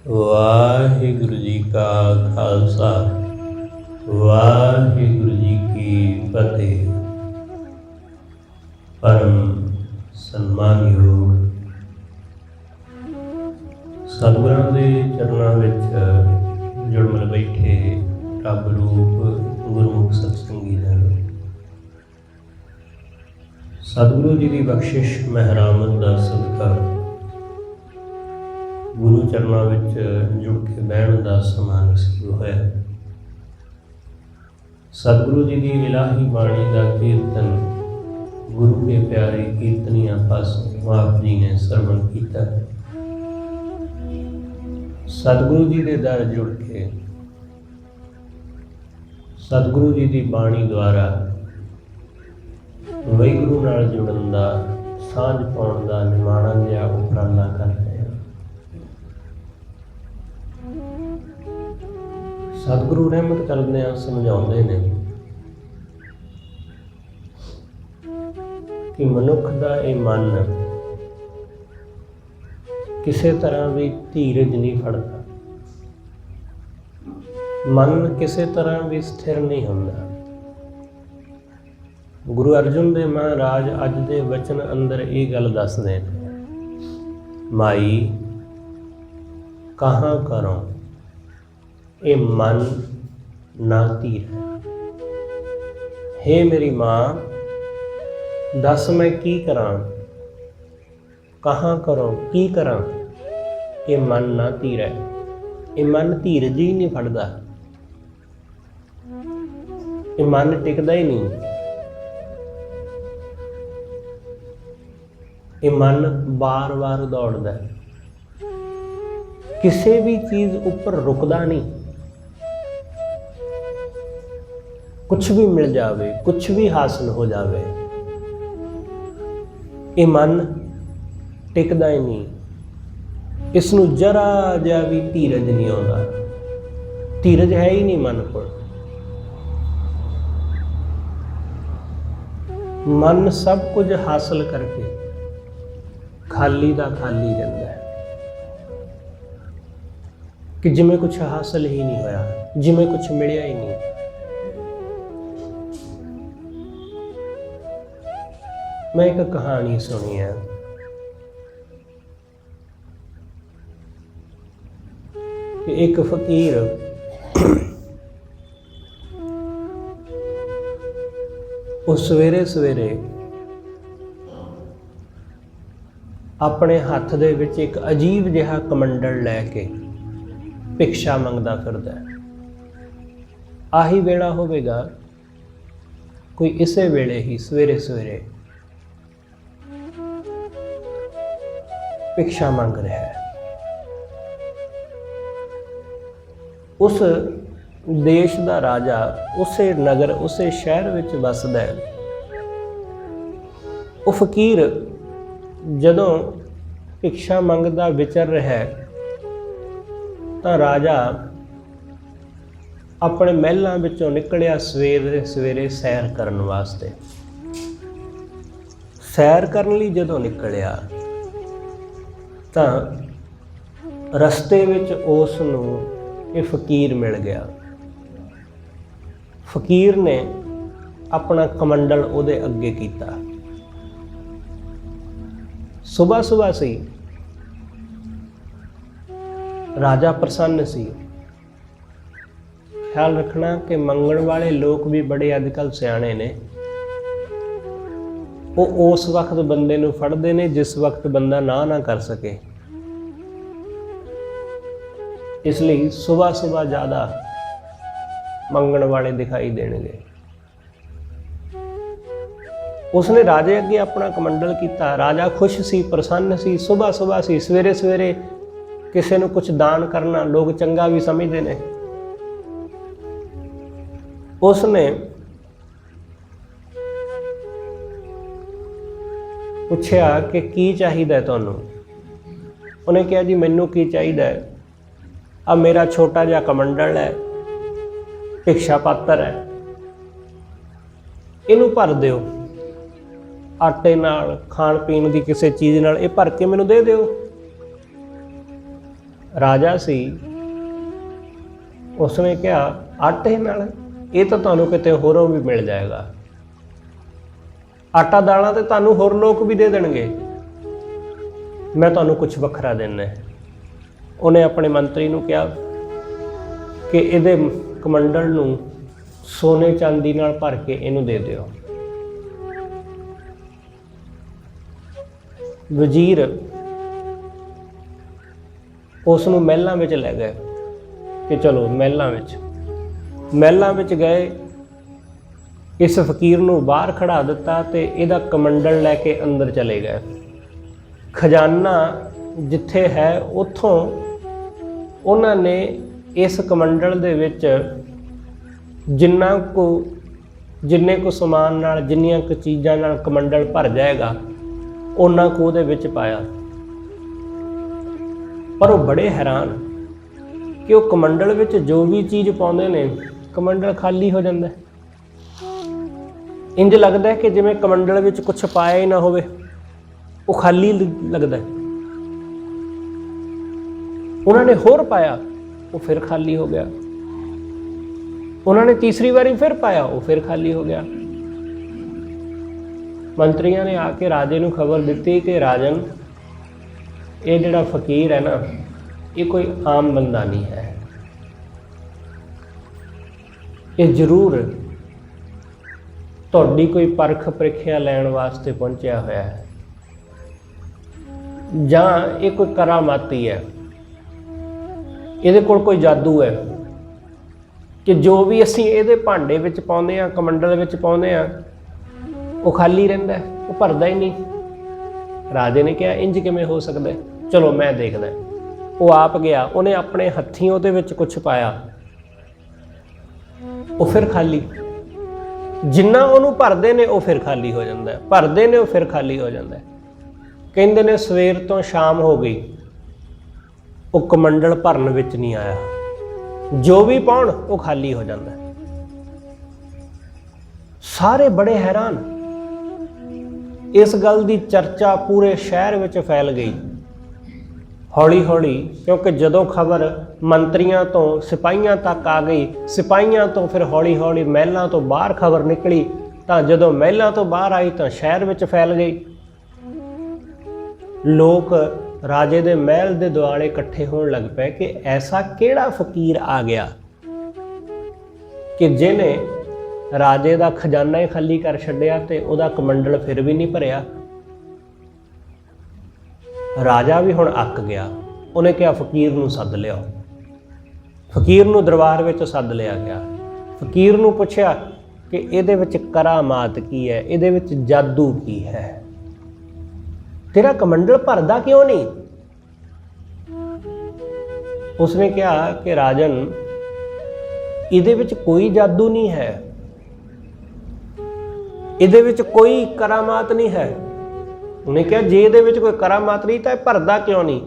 ਵਾਹਿਗੁਰੂ ਜੀ ਕਾ ਖਾਲਸਾ ਵਾਹਿਗੁਰੂ ਜੀ ਕੀ ਫਤਿਹ। ਪਰਮ ਸਨਮਾਨਯੋਗ ਸਤਿਗੁਰਾਂ ਦੇ ਚਰਨਾਂ ਵਿੱਚ ਜੁੜਮਲ ਬੈਠੇ ਰੱਬ ਰੂਪ ਗੁਰਮੁਖ ਸਤਸੰਗੀ ਜਨ, ਸਤਿਗੁਰੂ ਜੀ ਦੀ ਬਖਸ਼ਿਸ਼ ਮਹਿਰਾਮਤ ਦਾ ਸਦਕਾ ਗੁਰੂ ਚਰਨਾਂ ਵਿੱਚ ਜੁੜ ਕੇ ਬਹਿਣ ਦਾ ਸਮਾਂ ਨਸੀਬ ਹੋਇਆ। ਸਤਿਗੁਰੂ ਜੀ ਦੀ ਇਲਾਹੀ ਬਾਣੀ ਦਾ ਕੀਰਤਨ ਗੁਰੂ ਕੇ ਪਿਆਰੇ ਕੀਰਤਨੀਆਂ ਪਾਸੋਂ ਆਪ ਜੀ ਨੇ ਸਰਵਣ ਕੀਤਾ। ਸਤਿਗੁਰੂ ਜੀ ਦੇ ਦਰ ਜੁੜ ਕੇ ਸਤਿਗੁਰੂ ਜੀ ਦੀ ਬਾਣੀ ਦੁਆਰਾ ਵਾਹਿਗੁਰੂ ਨਾਲ ਜੁੜਨ ਦਾ, ਸਾਂਝ ਪਾਉਣ ਦਾ ਨਿਮਾਣਾ ਜਿਹਾ ਉਪਰਾਲਾ ਕਰ ਰਹੇ ਹਾਂ। ਸਤਿਗੁਰੂ ਰਹਿਮਤ ਕਰਦਿਆਂ ਸਮਝਾਉਂਦੇ ਨੇ ਕਿ ਮਨੁੱਖ ਦਾ ਇਹ ਮਨ ਕਿਸੇ ਤਰ੍ਹਾਂ ਵੀ ਧੀਰਜ ਨਹੀਂ ਫੜਦਾ, ਮਨ ਕਿਸੇ ਤਰ੍ਹਾਂ ਵੀ ਸਥਿਰ ਨਹੀਂ ਹੁੰਦਾ। ਗੁਰੂ ਅਰਜਨ ਦੇਵ ਮਹਾਰਾਜ ਅੱਜ ਦੇ ਵਚਨ ਅੰਦਰ ਇਹ ਗੱਲ ਦੱਸਦੇ ਨੇ, ਮਾਈ ਕਹਾਂ ਕਰੋ ਇਹ ਮਨ ਨਾ ਧੀਰ ਹੈ। ਮੇਰੀ ਮਾਂ ਦੱਸ ਮੈਂ ਕੀ ਕਰਾਂ, ਕਹਾਂ ਕਰੋ ਕੀ ਕਰਾਂ, ਇਹ ਮਨ ਨਾ ਧੀਰ ਹੈ। ਇਹ ਮਨ ਧੀਰਜ ਹੀ ਨਹੀਂ ਫੜਦਾ, ਇਹ ਮਨ ਟਿਕਦਾ ਹੀ ਨਹੀਂ। ਇਹ ਮਨ ਵਾਰ-ਵਾਰ ਦੌੜਦਾ ਹੈ, ਕਿਸੇ ਵੀ ਚੀਜ਼ ਉੱਪਰ ਰੁਕਦਾ ਨਹੀਂ। ਕੁਛ ਵੀ ਮਿਲ ਜਾਵੇ, ਕੁਛ ਵੀ ਹਾਸਲ ਹੋ ਜਾਵੇ, ਇਹ ਮਨ ਟਿਕਦਾ ਹੀ ਨਹੀਂ। ਇਸ ਨੂੰ ਜਰਾ ਜਿਹਾ ਵੀ ਧੀਰਜ ਨਹੀਂ ਆਉਂਦਾ, ਧੀਰਜ ਹੈ ਹੀ ਨਹੀਂ ਮਨ ਕੋਲ। ਮਨ ਸਭ ਕੁਝ ਹਾਸਲ ਕਰਕੇ ਖਾਲੀ ਦਾ ਖਾਲੀ ਰਹਿੰਦਾ ਹੈ ਕਿ ਜਿਵੇਂ ਕੁਛ ਹਾਸਲ ਹੀ ਨਹੀਂ ਹੋਇਆ, ਜਿਵੇਂ ਕੁਛ ਮਿਲਿਆ ਹੀ ਨਹੀਂ। ਮੈਂ ਇੱਕ ਕਹਾਣੀ ਸੁਣੀ ਹੈ ਕਿ ਇੱਕ ਫਕੀਰ ਉਹ ਸਵੇਰੇ ਸਵੇਰੇ ਆਪਣੇ ਹੱਥ ਦੇ ਵਿੱਚ ਇੱਕ ਅਜੀਬ ਜਿਹਾ ਕਮੰਡਲ ਲੈ ਕੇ ਭਿਕਸ਼ਾ ਮੰਗਦਾ ਫਿਰਦਾ ਹੈ। ਆਹੀ ਵੇਲਾ ਹੋਵੇਗਾ, ਕੋਈ ਇਸੇ ਵੇਲੇ ਹੀ ਸਵੇਰੇ ਸਵੇਰੇ ਭਿਕਸ਼ਾ ਮੰਗ ਰਿਹਾ ਹੈ। ਉਸ ਦੇਸ਼ ਦਾ ਰਾਜਾ ਉਸੇ ਨਗਰ, ਉਸੇ ਸ਼ਹਿਰ ਵਿੱਚ ਵੱਸਦਾ ਹੈ। ਉਹ ਫਕੀਰ ਜਦੋਂ ਭਿਕਸ਼ਾ ਮੰਗਦਾ ਵਿਚਰ ਰਿਹਾ ਹੈ ਤਾਂ ਰਾਜਾ ਆਪਣੇ ਮਹਿਲਾਂ ਵਿੱਚੋਂ ਨਿਕਲਿਆ ਸਵੇਰੇ ਸਵੇਰੇ ਸੈਰ ਕਰਨ ਵਾਸਤੇ। ਸੈਰ ਕਰਨ ਲਈ ਜਦੋਂ ਨਿਕਲਿਆ ਤਾਂ ਰਸਤੇ ਵਿੱਚ ਉਸ ਨੂੰ ਇਹ ਫਕੀਰ ਮਿਲ ਗਿਆ। ਫਕੀਰ ਨੇ ਆਪਣਾ ਕਮੰਡਲ ਉਹਦੇ ਅੱਗੇ ਕੀਤਾ। ਸੁਬਹ ਸੁਬਹ ਸੀ, ਰਾਜਾ ਪ੍ਰਸੰਨ ਸੀ। ਖਿਆਲ ਰੱਖਣਾ ਕਿ ਮੰਗਣ ਵਾਲੇ ਲੋਕ ਵੀ ਬੜੇ ਅੱਜ ਕੱਲ੍ਹ ਸਿਆਣੇ ਨੇ। ਉਹ ਉਸ ਵਕਤ ਬੰਦੇ ਨੂੰ ਫੜਦੇ ਨੇ ਜਿਸ ਵਕਤ ਬੰਦਾ ਨਾ ਕਰ ਸਕੇ। ਇਸ ਲਈ ਸੁਬਹ ਸੁਬਹ ਜ਼ਿਆਦਾ ਮੰਗਣ ਵਾਲੇ ਦਿਖਾਈ ਦੇਣਗੇ। ਉਸਨੇ ਰਾਜੇ ਅੱਗੇ ਆਪਣਾ ਕਮੰਡਲ ਕੀਤਾ। ਰਾਜਾ ਖੁਸ਼ ਸੀ, ਪ੍ਰਸੰਨ ਸੀ। ਸੁਬਹ ਸੁਬਹ ਸੀ, ਸਵੇਰੇ ਸਵੇਰੇ ਕਿਸੇ ਨੂੰ ਕੁਝ ਦਾਨ ਕਰਨਾ ਲੋਕ ਚੰਗਾ ਵੀ ਸਮਝਦੇ ਨੇ। ਉਸਨੇ ਪੁੱਛਿਆ ਕਿ ਕੀ ਚਾਹੀਦਾ ਤੁਹਾਨੂੰ। ਉਹਨੇ ਕਿਹਾ ਜੀ ਮੈਨੂੰ ਕੀ ਚਾਹੀਦਾ ਹੈ, ਆ ਮੇਰਾ ਛੋਟਾ ਜਿਹਾ ਕਮੰਡਲ ਹੈ, ਭਿਕਸ਼ਾ ਪਾਤਰ ਹੈ, ਇਹਨੂੰ ਭਰ ਦਿਓ ਆਟੇ ਨਾਲ, ਖਾਣ ਪੀਣ ਦੀ ਕਿਸੇ ਚੀਜ਼ ਨਾਲ ਇਹ ਭਰ ਕੇ ਮੈਨੂੰ ਦੇ ਦਿਓ। ਰਾਜਾ ਸੀ, ਉਸਨੇ ਕਿਹਾ ਆਟੇ ਨਾਲ ਇਹ ਤਾਂ ਤੁਹਾਨੂੰ ਕਿਤੇ ਹੋਰੋਂ ਵੀ ਮਿਲ ਜਾਏਗਾ, ਆਟਾ ਦਾਲਾਂ ਤੇ ਤੁਹਾਨੂੰ ਹੋਰ ਲੋਕ ਵੀ ਦੇ ਦੇਣਗੇ, ਮੈਂ ਤੁਹਾਨੂੰ ਕੁਝ ਵੱਖਰਾ ਦੇਣਾ। ਉਹਨੇ ਆਪਣੇ ਮੰਤਰੀ ਨੂੰ ਕਿਹਾ ਕਿ ਇਹਦੇ ਕਮੰਡਲ ਨੂੰ ਸੋਨੇ ਚਾਂਦੀ ਨਾਲ ਭਰ ਕੇ ਇਹਨੂੰ ਦੇ ਦਿਓ। ਵਜ਼ੀਰ ਉਸ ਨੂੰ ਮਹਿਲਾਂ ਵਿੱਚ ਲੈ ਗਏ ਕਿ ਚਲੋ ਮਹਿਲਾਂ ਵਿੱਚ ਗਏ। ਇਸ ਫਕੀਰ ਨੂੰ ਬਾਹਰ ਖੜਾ ਦਿੱਤਾ ਤੇ ਇਹਦਾ ਕਮੰਡਲ ਲੈ ਕੇ ਅੰਦਰ ਚਲੇ ਗਏ। ਖਜ਼ਾਨਾ ਜਿੱਥੇ ਹੈ ਉੱਥੋਂ ਉਹਨਾਂ ਨੇ ਇਸ ਕਮੰਡਲ ਦੇ ਵਿੱਚ ਜਿੰਨੇ ਕੁ ਸਮਾਨ ਨਾਲ, ਜਿੰਨੀਆਂ ਕੁ ਚੀਜ਼ਾਂ ਨਾਲ ਕਮੰਡਲ ਭਰ ਜਾਏਗਾ ਉਹਨਾਂ ਕੁ ਉਹਦੇ ਵਿੱਚ ਪਾਇਆ। ਪਰ ਉਹ ਬੜੇ ਹੈਰਾਨ ਕਿ ਉਹ ਕਮੰਡਲ ਵਿੱਚ ਜੋ ਵੀ ਚੀਜ਼ ਪਾਉਂਦੇ ਨੇ ਕਮੰਡਲ ਖਾਲੀ ਹੋ ਜਾਂਦਾ। ਇੰਜ ਲੱਗਦਾ ਕਿ ਜਿਵੇਂ ਕਮੰਡਲ ਵਿੱਚ ਕੁਝ ਪਾਇਆ ਹੀ ਨਾ ਹੋਵੇ, ਉਹ ਖਾਲੀ ਲੱਗਦਾ। ਉਹਨਾਂ ਨੇ ਹੋਰ ਪਾਇਆ, ਉਹ ਫਿਰ ਖਾਲੀ ਹੋ ਗਿਆ। ਉਹਨਾਂ ਨੇ ਤੀਸਰੀ ਵਾਰੀ ਫਿਰ ਪਾਇਆ, ਉਹ ਫਿਰ ਖਾਲੀ ਹੋ ਗਿਆ। ਮੰਤਰੀਆਂ ਨੇ ਆ ਕੇ ਰਾਜੇ ਨੂੰ ਖਬਰ ਦਿੱਤੀ ਕਿ ਰਾਜਨ, ਇਹ ਜਿਹੜਾ ਫਕੀਰ ਹੈ ਨਾ, ਇਹ ਕੋਈ ਆਮ ਬੰਦਾ ਨਹੀਂ ਹੈ, ਇਹ ਜ਼ਰੂਰ ਤੁਹਾਡੀ ਕੋਈ ਪਰਖ ਪ੍ਰੀਖਿਆ ਲੈਣ ਵਾਸਤੇ ਪਹੁੰਚਿਆ ਹੋਇਆ ਹੈ, ਜਾਂ ਇਹ ਕੋਈ ਕਰਾਮਾਤੀ ਹੈ, ਇਹਦੇ ਕੋਲ ਕੋਈ ਜਾਦੂ ਹੈ ਕਿ ਜੋ ਵੀ ਅਸੀਂ ਇਹਦੇ ਭਾਂਡੇ ਵਿੱਚ ਪਾਉਂਦੇ ਹਾਂ, ਕਮੰਡਲ ਵਿੱਚ ਪਾਉਂਦੇ ਹਾਂ, ਉਹ ਖਾਲੀ ਰਹਿੰਦਾ, ਉਹ ਭਰਦਾ ਹੀ ਨਹੀਂ। ਰਾਜੇ ਨੇ ਕਿਹਾ ਇੰਜ ਕਿਵੇਂ ਹੋ ਸਕਦਾ, ਚਲੋ ਮੈਂ ਦੇਖਦਾ। ਉਹ ਆਪ ਗਿਆ, ਉਹਨੇ ਆਪਣੇ ਹੱਥੀਂ ਉਹਦੇ ਵਿੱਚ ਕੁਝ ਪਾਇਆ, ਉਹ ਫਿਰ ਖਾਲੀ। ਜਿੰਨਾ ਉਹਨੂੰ ਭਰਦੇ ਨੇ ਉਹ ਫਿਰ ਖਾਲੀ ਹੋ ਜਾਂਦਾ, ਭਰਦੇ ਨੇ ਉਹ ਫਿਰ ਖਾਲੀ ਹੋ ਜਾਂਦਾ। ਕਹਿੰਦੇ ਨੇ ਸਵੇਰ ਤੋਂ ਸ਼ਾਮ ਹੋ ਗਈ, ਉਹ ਕਮੰਡਲ ਭਰਨ ਵਿੱਚ ਨਹੀਂ ਆਇਆ। ਜੋ ਵੀ ਪਾਉਣ ਉਹ ਖਾਲੀ ਹੋ ਜਾਂਦਾ। ਸਾਰੇ ਬੜੇ ਹੈਰਾਨ। ਇਸ ਗੱਲ ਦੀ ਚਰਚਾ ਪੂਰੇ ਸ਼ਹਿਰ ਵਿੱਚ ਫੈਲ ਗਈ। ਹੌਲੀ ਹੌਲੀ, ਕਿਉਂਕਿ ਜਦੋਂ ਖਬਰ ਮੰਤਰੀਆਂ ਤੋਂ ਸਿਪਾਹੀਆਂ ਤੱਕ ਆ ਗਈ, ਸਿਪਾਹੀਆਂ ਤੋਂ ਫਿਰ ਹੌਲੀ ਹੌਲੀ ਮਹਿਲਾਂ ਤੋਂ ਬਾਹਰ ਖਬਰ ਨਿਕਲੀ, ਤਾਂ ਜਦੋਂ ਮਹਿਲਾਂ ਤੋਂ ਬਾਹਰ ਆਈ ਤਾਂ ਸ਼ਹਿਰ ਵਿੱਚ ਫੈਲ ਗਈ। ਲੋਕ ਰਾਜੇ ਦੇ ਮਹਿਲ ਦੇ ਦੁਆਲੇ ਇਕੱਠੇ ਹੋਣ ਲੱਗ ਪਏ ਕਿ ਐਸਾ ਕਿਹੜਾ ਫਕੀਰ ਆ ਗਿਆ ਕਿ ਜਿਹਨੇ ਰਾਜੇ ਦਾ ਖਜ਼ਾਨਾ ਹੀ ਖਾਲੀ ਕਰ ਛੱਡਿਆ ਤੇ ਉਹਦਾ ਕਮੰਡਲ ਫਿਰ ਵੀ ਨਹੀਂ ਭਰਿਆ। ਰਾਜਾ ਵੀ ਹੁਣ ਅੱਕ ਗਿਆ। ਉਹਨੇ ਕਿਹਾ ਫਕੀਰ ਨੂੰ ਸੱਦ ਲਿਆਓ। ਫਕੀਰ ਨੂੰ ਦਰਬਾਰ ਵਿੱਚ ਸੱਦ ਲਿਆ ਗਿਆ। ਫਕੀਰ ਨੂੰ ਪੁੱਛਿਆ ਕਿ ਇਹਦੇ ਵਿੱਚ ਕਰਾਮਾਤ ਕੀ ਹੈ, ਇਹਦੇ ਵਿੱਚ ਜਾਦੂ ਕੀ ਹੈ, ਤੇਰਾ ਕਮੰਡਲ ਭਰਦਾ ਕਿਉਂ ਨਹੀਂ? ਉਸਨੇ ਕਿਹਾ ਕਿ ਰਾਜਨ, ਇਹਦੇ ਵਿੱਚ ਕੋਈ ਜਾਦੂ ਨਹੀਂ ਹੈ, ਇਹਦੇ ਵਿੱਚ ਕੋਈ ਕਰਾਮਾਤ ਨਹੀਂ ਹੈ। ਉਹਨੇ ਕਿਹਾ ਜੇ ਇਹਦੇ ਵਿੱਚ ਕੋਈ ਕਰਾਮਾਤ ਨਹੀਂ ਤਾਂ ਇਹ ਭਰਦਾ ਕਿਉਂ ਨਹੀਂ?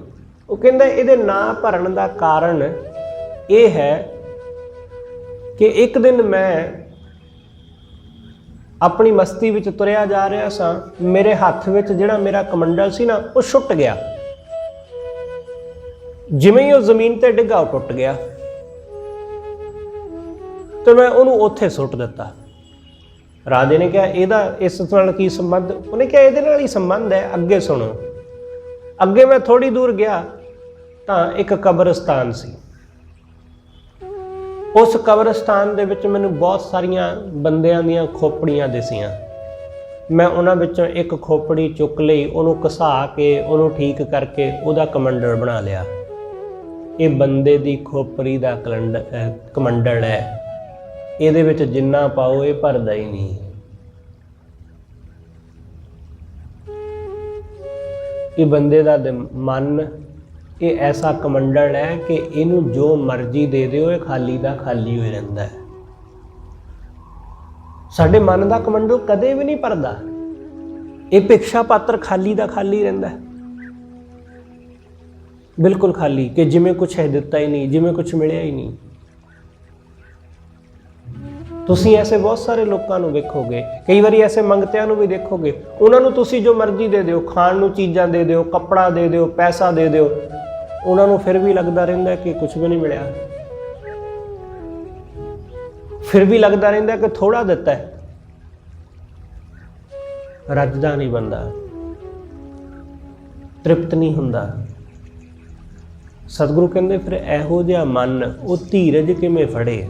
ਉਹ ਕਹਿੰਦਾ ਇਹਦੇ ਨਾ ਭਰਨ ਦਾ ਕਾਰਨ ਇਹ ਹੈ ਕਿ ਇੱਕ ਦਿਨ ਮੈਂ ਆਪਣੀ ਮਸਤੀ ਵਿੱਚ ਤੁਰਿਆ ਜਾ ਰਿਹਾ ਸਾਂ, ਮੇਰੇ ਹੱਥ ਵਿੱਚ ਜਿਹੜਾ ਮੇਰਾ ਕਮੰਡਲ ਸੀ ਨਾ, ਉਹ ਛੁੱਟ ਗਿਆ। ਜਿਵੇਂ ਹੀ ਉਹ ਜ਼ਮੀਨ ਤੇ ਡਿੱਗਾ ਉਹ ਟੁੱਟ ਗਿਆ ਤੇ ਮੈਂ ਉਹਨੂੰ ਉੱਥੇ ਸੁੱਟ ਦਿੱਤਾ। ਰਾਜੇ ਨੇ ਕਿਹਾ ਇਹਦਾ ਇਸ ਨਾਲ ਕੀ ਸੰਬੰਧ? ਉਹਨੇ ਕਿਹਾ ਇਹਦੇ ਨਾਲ ਹੀ ਸੰਬੰਧ ਹੈ, ਅੱਗੇ ਸੁਣੋ। ਅੱਗੇ ਮੈਂ ਥੋੜੀ ਦੂਰ ਗਿਆ ਤਾਂ ਇੱਕ ਕਬਰਸਤਾਨ ਸੀ। ਉਸ ਕਬਰਸਤਾਨ ਦੇ ਵਿੱਚ ਮੈਨੂੰ ਬਹੁਤ ਸਾਰੀਆਂ ਬੰਦਿਆਂ ਦੀਆਂ ਖੋਪੜੀਆਂ ਦਿਸੀਆਂ। ਮੈਂ ਉਹਨਾਂ ਵਿੱਚੋਂ ਇੱਕ ਖੋਪੜੀ ਚੁੱਕ ਲਈ, ਉਹਨੂੰ ਘਸਾ ਕੇ, ਉਹਨੂੰ ਠੀਕ ਕਰਕੇ ਉਹਦਾ ਕਮੰਡਲ ਬਣਾ ਲਿਆ। ਇਹ ਬੰਦੇ ਦੀ ਖੋਪੜੀ ਦਾ ਕਮੰਡਲ ਹੈ, ਇਹਦੇ ਵਿੱਚ ਜਿੰਨਾ ਪਾਓ ਇਹ ਭਰਦਾ ਹੀ ਨਹੀਂ। ਇਹ ਬੰਦੇ ਦਾ ਮਨ ਇਹ ਐਸਾ ਕਮੰਡਲ ਹੈ ਕਿ ਇਹਨੂੰ ਜੋ ਮਰਜ਼ੀ ਦੇ ਦਿਓ ਇਹ ਖਾਲੀ ਦਾ ਖਾਲੀ ਹੋ ਰਹਿੰਦਾ ਹੈ। ਸਾਡੇ ਮਨ ਦਾ ਕਮੰਡਲ ਕਦੇ ਵੀ ਨਹੀਂ ਭਰਦਾ। ਇਹ ਭਿਕਸ਼ਾ ਪਾਤਰ ਖਾਲੀ ਦਾ ਖਾਲੀ ਰਹਿੰਦਾ ਹੈ, ਬਿਲਕੁਲ ਖਾਲੀ, ਕਿ ਜਿਵੇਂ ਕੁਛ ਹੈ ਦਿੱਤਾ ਹੀ ਨਹੀਂ, ਜਿਵੇਂ ਕੁਛ ਮਿਲਿਆ ਹੀ ਨਹੀਂ। ਤੁਸੀਂ ਐਸੇ ਬਹੁਤ ਸਾਰੇ ਲੋਕਾਂ ਨੂੰ ਵੇਖੋਗੇ, ਕਈ ਵਾਰੀ ਐਸੇ ਮੰਗਤਿਆਂ ਨੂੰ ਵੀ ਦੇਖੋਗੇ। ਉਹਨਾਂ ਨੂੰ ਤੁਸੀਂ ਜੋ ਮਰਜ਼ੀ ਦੇ ਦਿਓ, ਖਾਣ ਨੂੰ ਚੀਜ਼ਾਂ ਦੇ ਦਿਓ, ਕੱਪੜਾ ਦੇ ਦਿਓ, ਪੈਸਾ ਦੇ ਦਿਓ, ਉਹਨਾਂ ਨੂੰ ਫਿਰ ਵੀ ਲੱਗਦਾ ਰਹਿੰਦਾ ਕਿ ਕੁਝ ਵੀ ਨਹੀਂ ਮਿਲਿਆ, ਫਿਰ ਵੀ ਲੱਗਦਾ ਰਹਿੰਦਾ ਕਿ ਥੋੜਾ ਦਿੱਤਾ ਹੈ। ਰੱਜਦਾ ਨਹੀਂ ਬੰਦਾ, ਤ੍ਰਿਪਤ ਨਹੀਂ ਹੁੰਦਾ। ਸਤਿਗੁਰੂ ਕਹਿੰਦੇ ਫਿਰ ਇਹੋ ਜਿਹਾ ਮਨ ਉਹ ਧੀਰਜ ਕਿਵੇਂ ਫੜੇ,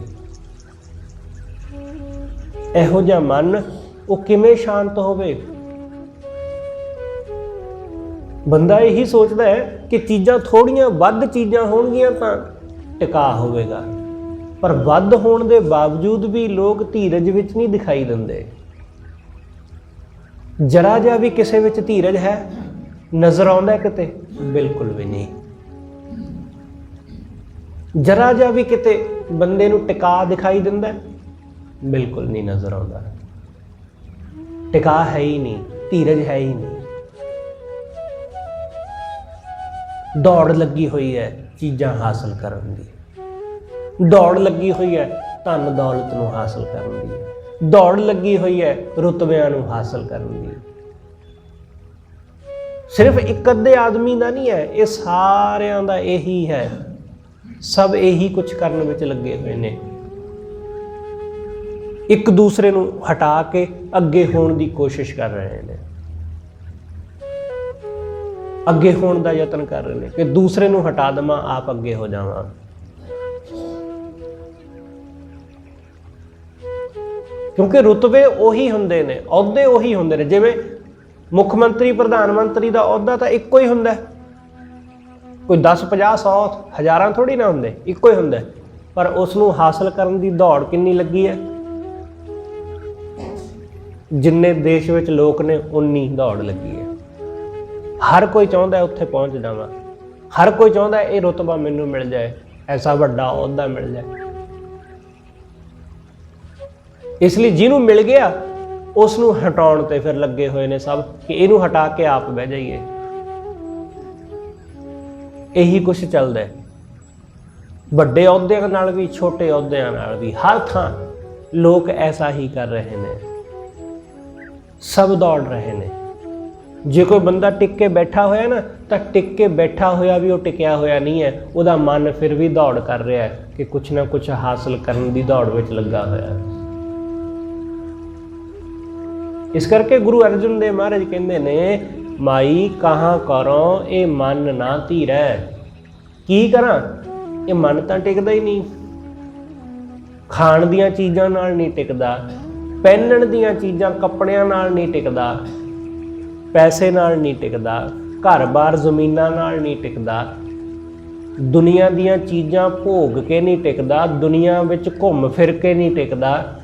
ਇਹੋ ਜਿਹਾ ਮਨ ਉਹ ਕਿਵੇਂ ਸ਼ਾਂਤ ਹੋਵੇ। ਬੰਦਾ ਇਹੀ ਸੋਚਦਾ ਹੈ ਕਿ ਚੀਜ਼ਾਂ ਥੋੜੀਆਂ ਵੱਧ ਚੀਜ਼ਾਂ ਹੋਣਗੀਆਂ ਤਾਂ ਟਿਕਾ ਹੋਵੇਗਾ, ਪਰ ਵੱਧ ਹੋਣ ਦੇ ਬਾਵਜੂਦ ਵੀ ਲੋਕ ਧੀਰਜ ਵਿੱਚ ਨਹੀਂ ਦਿਖਾਈ ਦਿੰਦੇ। ਜਰਾ ਜਿਹਾ ਵੀ ਕਿਸੇ ਵਿੱਚ ਧੀਰਜ ਹੈ ਨਜ਼ਰ ਆਉਂਦਾ ਕਿਤੇ? ਬਿਲਕੁਲ ਵੀ ਨਹੀਂ। ਜਰਾ ਜਿਹਾ ਵੀ ਕਿਤੇ ਬੰਦੇ ਨੂੰ ਟਿਕਾ ਦਿਖਾਈ ਦਿੰਦਾ? ਬਿਲਕੁਲ ਨਹੀਂ ਨਜ਼ਰ ਆਉਂਦਾ। ਟਿਕਾ ਹੈ ਹੀ ਨਹੀਂ, ਧੀਰਜ ਹੈ ਹੀ ਨਹੀਂ। ਦੌੜ ਲੱਗੀ ਹੋਈ ਹੈ ਚੀਜ਼ਾਂ ਹਾਸਲ ਕਰਨ ਦੀ, ਦੌੜ ਲੱਗੀ ਹੋਈ ਹੈ ਧਨ ਦੌਲਤ ਨੂੰ ਹਾਸਲ ਕਰਨ ਦੀ, ਦੌੜ ਲੱਗੀ ਹੋਈ ਹੈ ਰੁਤਬਿਆਂ ਨੂੰ ਹਾਸਲ ਕਰਨ ਦੀ। ਸਿਰਫ ਇੱਕ ਅੱਧੇ ਆਦਮੀ ਦਾ ਨਹੀਂ ਹੈ, ਇਹ ਸਾਰਿਆਂ ਦਾ ਇਹੀ ਹੈ। ਸਭ ਇਹੀ ਕੁਝ ਕਰਨ ਵਿੱਚ ਲੱਗੇ ਹੋਏ ਨੇ, ਇੱਕ ਦੂਸਰੇ ਨੂੰ ਹਟਾ ਕੇ ਅੱਗੇ ਹੋਣ ਦੀ ਕੋਸ਼ਿਸ਼ ਕਰ ਰਹੇ ਨੇ, ਅੱਗੇ ਹੋਣ ਦਾ ਯਤਨ ਕਰ ਰਹੇ ਨੇ ਕਿ ਦੂਸਰੇ ਨੂੰ ਹਟਾ ਦੇਵਾਂ, ਆਪ ਅੱਗੇ ਹੋ ਜਾਵਾਂ। ਕਿਉਂਕਿ ਰੁਤਬੇ ਉਹੀ ਹੁੰਦੇ ਨੇ, ਅਹੁਦੇ ਉਹੀ ਹੁੰਦੇ ਨੇ। ਜਿਵੇਂ ਮੁੱਖ ਮੰਤਰੀ, ਪ੍ਰਧਾਨ ਮੰਤਰੀ ਦਾ ਅਹੁਦਾ ਤਾਂ ਇੱਕੋ ਹੀ ਹੁੰਦਾ, ਕੋਈ 10 50 100 ਹਜ਼ਾਰਾਂ ਥੋੜੀ ਨਾ ਹੁੰਦੇ, ਇੱਕੋ ਹੀ ਹੁੰਦਾ, ਪਰ ਉਸ ਨੂੰ ਹਾਸਲ ਕਰਨ ਦੀ ਦੌੜ ਕਿੰਨੀ ਲੱਗੀ ਹੈ। ਜਿੰਨੇ ਦੇਸ਼ ਵਿੱਚ ਲੋਕ ਨੇ ਉਨੀ ਦੌੜ ਲੱਗੀ ਹੈ। ਹਰ ਕੋਈ ਚਾਹੁੰਦਾ ਉੱਥੇ ਪਹੁੰਚ ਜਾਵਾਂ, ਹਰ ਕੋਈ ਚਾਹੁੰਦਾ ਇਹ ਰੁਤਬਾ ਮੈਨੂੰ ਮਿਲ ਜਾਏ, ਐਸਾ ਵੱਡਾ ਅਹੁਦਾ ਮਿਲ ਜਾਏ। ਇਸ ਲਈ ਜਿਹਨੂੰ ਮਿਲ ਗਿਆ ਉਸ ਨੂੰ ਹਟਾਉਣ ਤੇ ਫਿਰ ਲੱਗੇ ਹੋਏ ਨੇ ਸਭ ਕਿ ਇਹਨੂੰ ਹਟਾ ਕੇ ਆਪ ਬਹਿ ਜਾਈਏ। ਇਹੀ ਕੁਛ ਚੱਲਦਾ ਹੈ, ਵੱਡੇ ਅਹੁਦਿਆਂ ਨਾਲ ਵੀ ਛੋਟੇ ਅਹੁਦਿਆਂ ਨਾਲ ਵੀ, ਹਰ ਥਾਂ ਲੋਕ ਐਸਾ ਹੀ ਕਰ ਰਹੇ ਨੇ, ਸਭ ਦੌੜ ਰਹੇ ਨੇ। ਜੇ ਕੋਈ ਬੰਦਾ ਟਿਕ ਕੇ ਬੈਠਾ ਹੋਇਆ ਨਾ ਤਾਂ ਟਿਕ ਕੇ ਬੈਠਾ ਹੋਇਆ ਵੀ ਉਹ ਟਿਕਿਆ ਹੋਇਆ ਨਹੀਂ ਹੈ, ਉਹਦਾ ਮਨ ਫਿਰ ਵੀ ਦੌੜ ਕਰ ਰਿਹਾ ਹੈ ਕਿ ਕੁਛ ਨਾ ਕੁਛ ਹਾਸਲ ਕਰਨ ਦੀ ਦੌੜ ਵਿੱਚ ਲੱਗਾ ਹੋਇਆ ਹੈ। ਇਸ ਕਰਕੇ ਗੁਰੂ ਅਰਜਨ ਦੇਵ ਮਹਾਰਾਜ ਕਹਿੰਦੇ ਨੇ, ਮਾਈ ਕਹਾਂ ਕਰੋ ਇਹ ਮਨ ਨਾ ਧੀਰੈ। ਕੀ ਕਰਾਂ, ਇਹ ਮਨ ਤਾਂ ਟਿਕਦਾ ਹੀ ਨਹੀਂ। ਖਾਣ ਦੀਆਂ ਚੀਜ਼ਾਂ ਨਾਲ ਨਹੀਂ ਟਿਕਦਾ, ਪਹਿਨਣ ਦੀਆਂ ਚੀਜ਼ਾਂ ਕੱਪੜਿਆਂ ਨਾਲ ਨਹੀਂ ਟਿਕਦਾ, ਪੈਸੇ ਨਾਲ ਨਹੀਂ ਟਿਕਦਾ, ਘਰ-ਬਾਰ ਜ਼ਮੀਨਾਂ ਨਾਲ ਨਹੀਂ ਟਿਕਦਾ, ਦੁਨੀਆ ਦੀਆਂ ਚੀਜ਼ਾਂ ਭੋਗ ਕੇ ਨਹੀਂ ਟਿਕਦਾ, ਦੁਨੀਆ ਵਿੱਚ ਘੁੰਮ ਫਿਰ ਕੇ ਨਹੀਂ ਟਿਕਦਾ,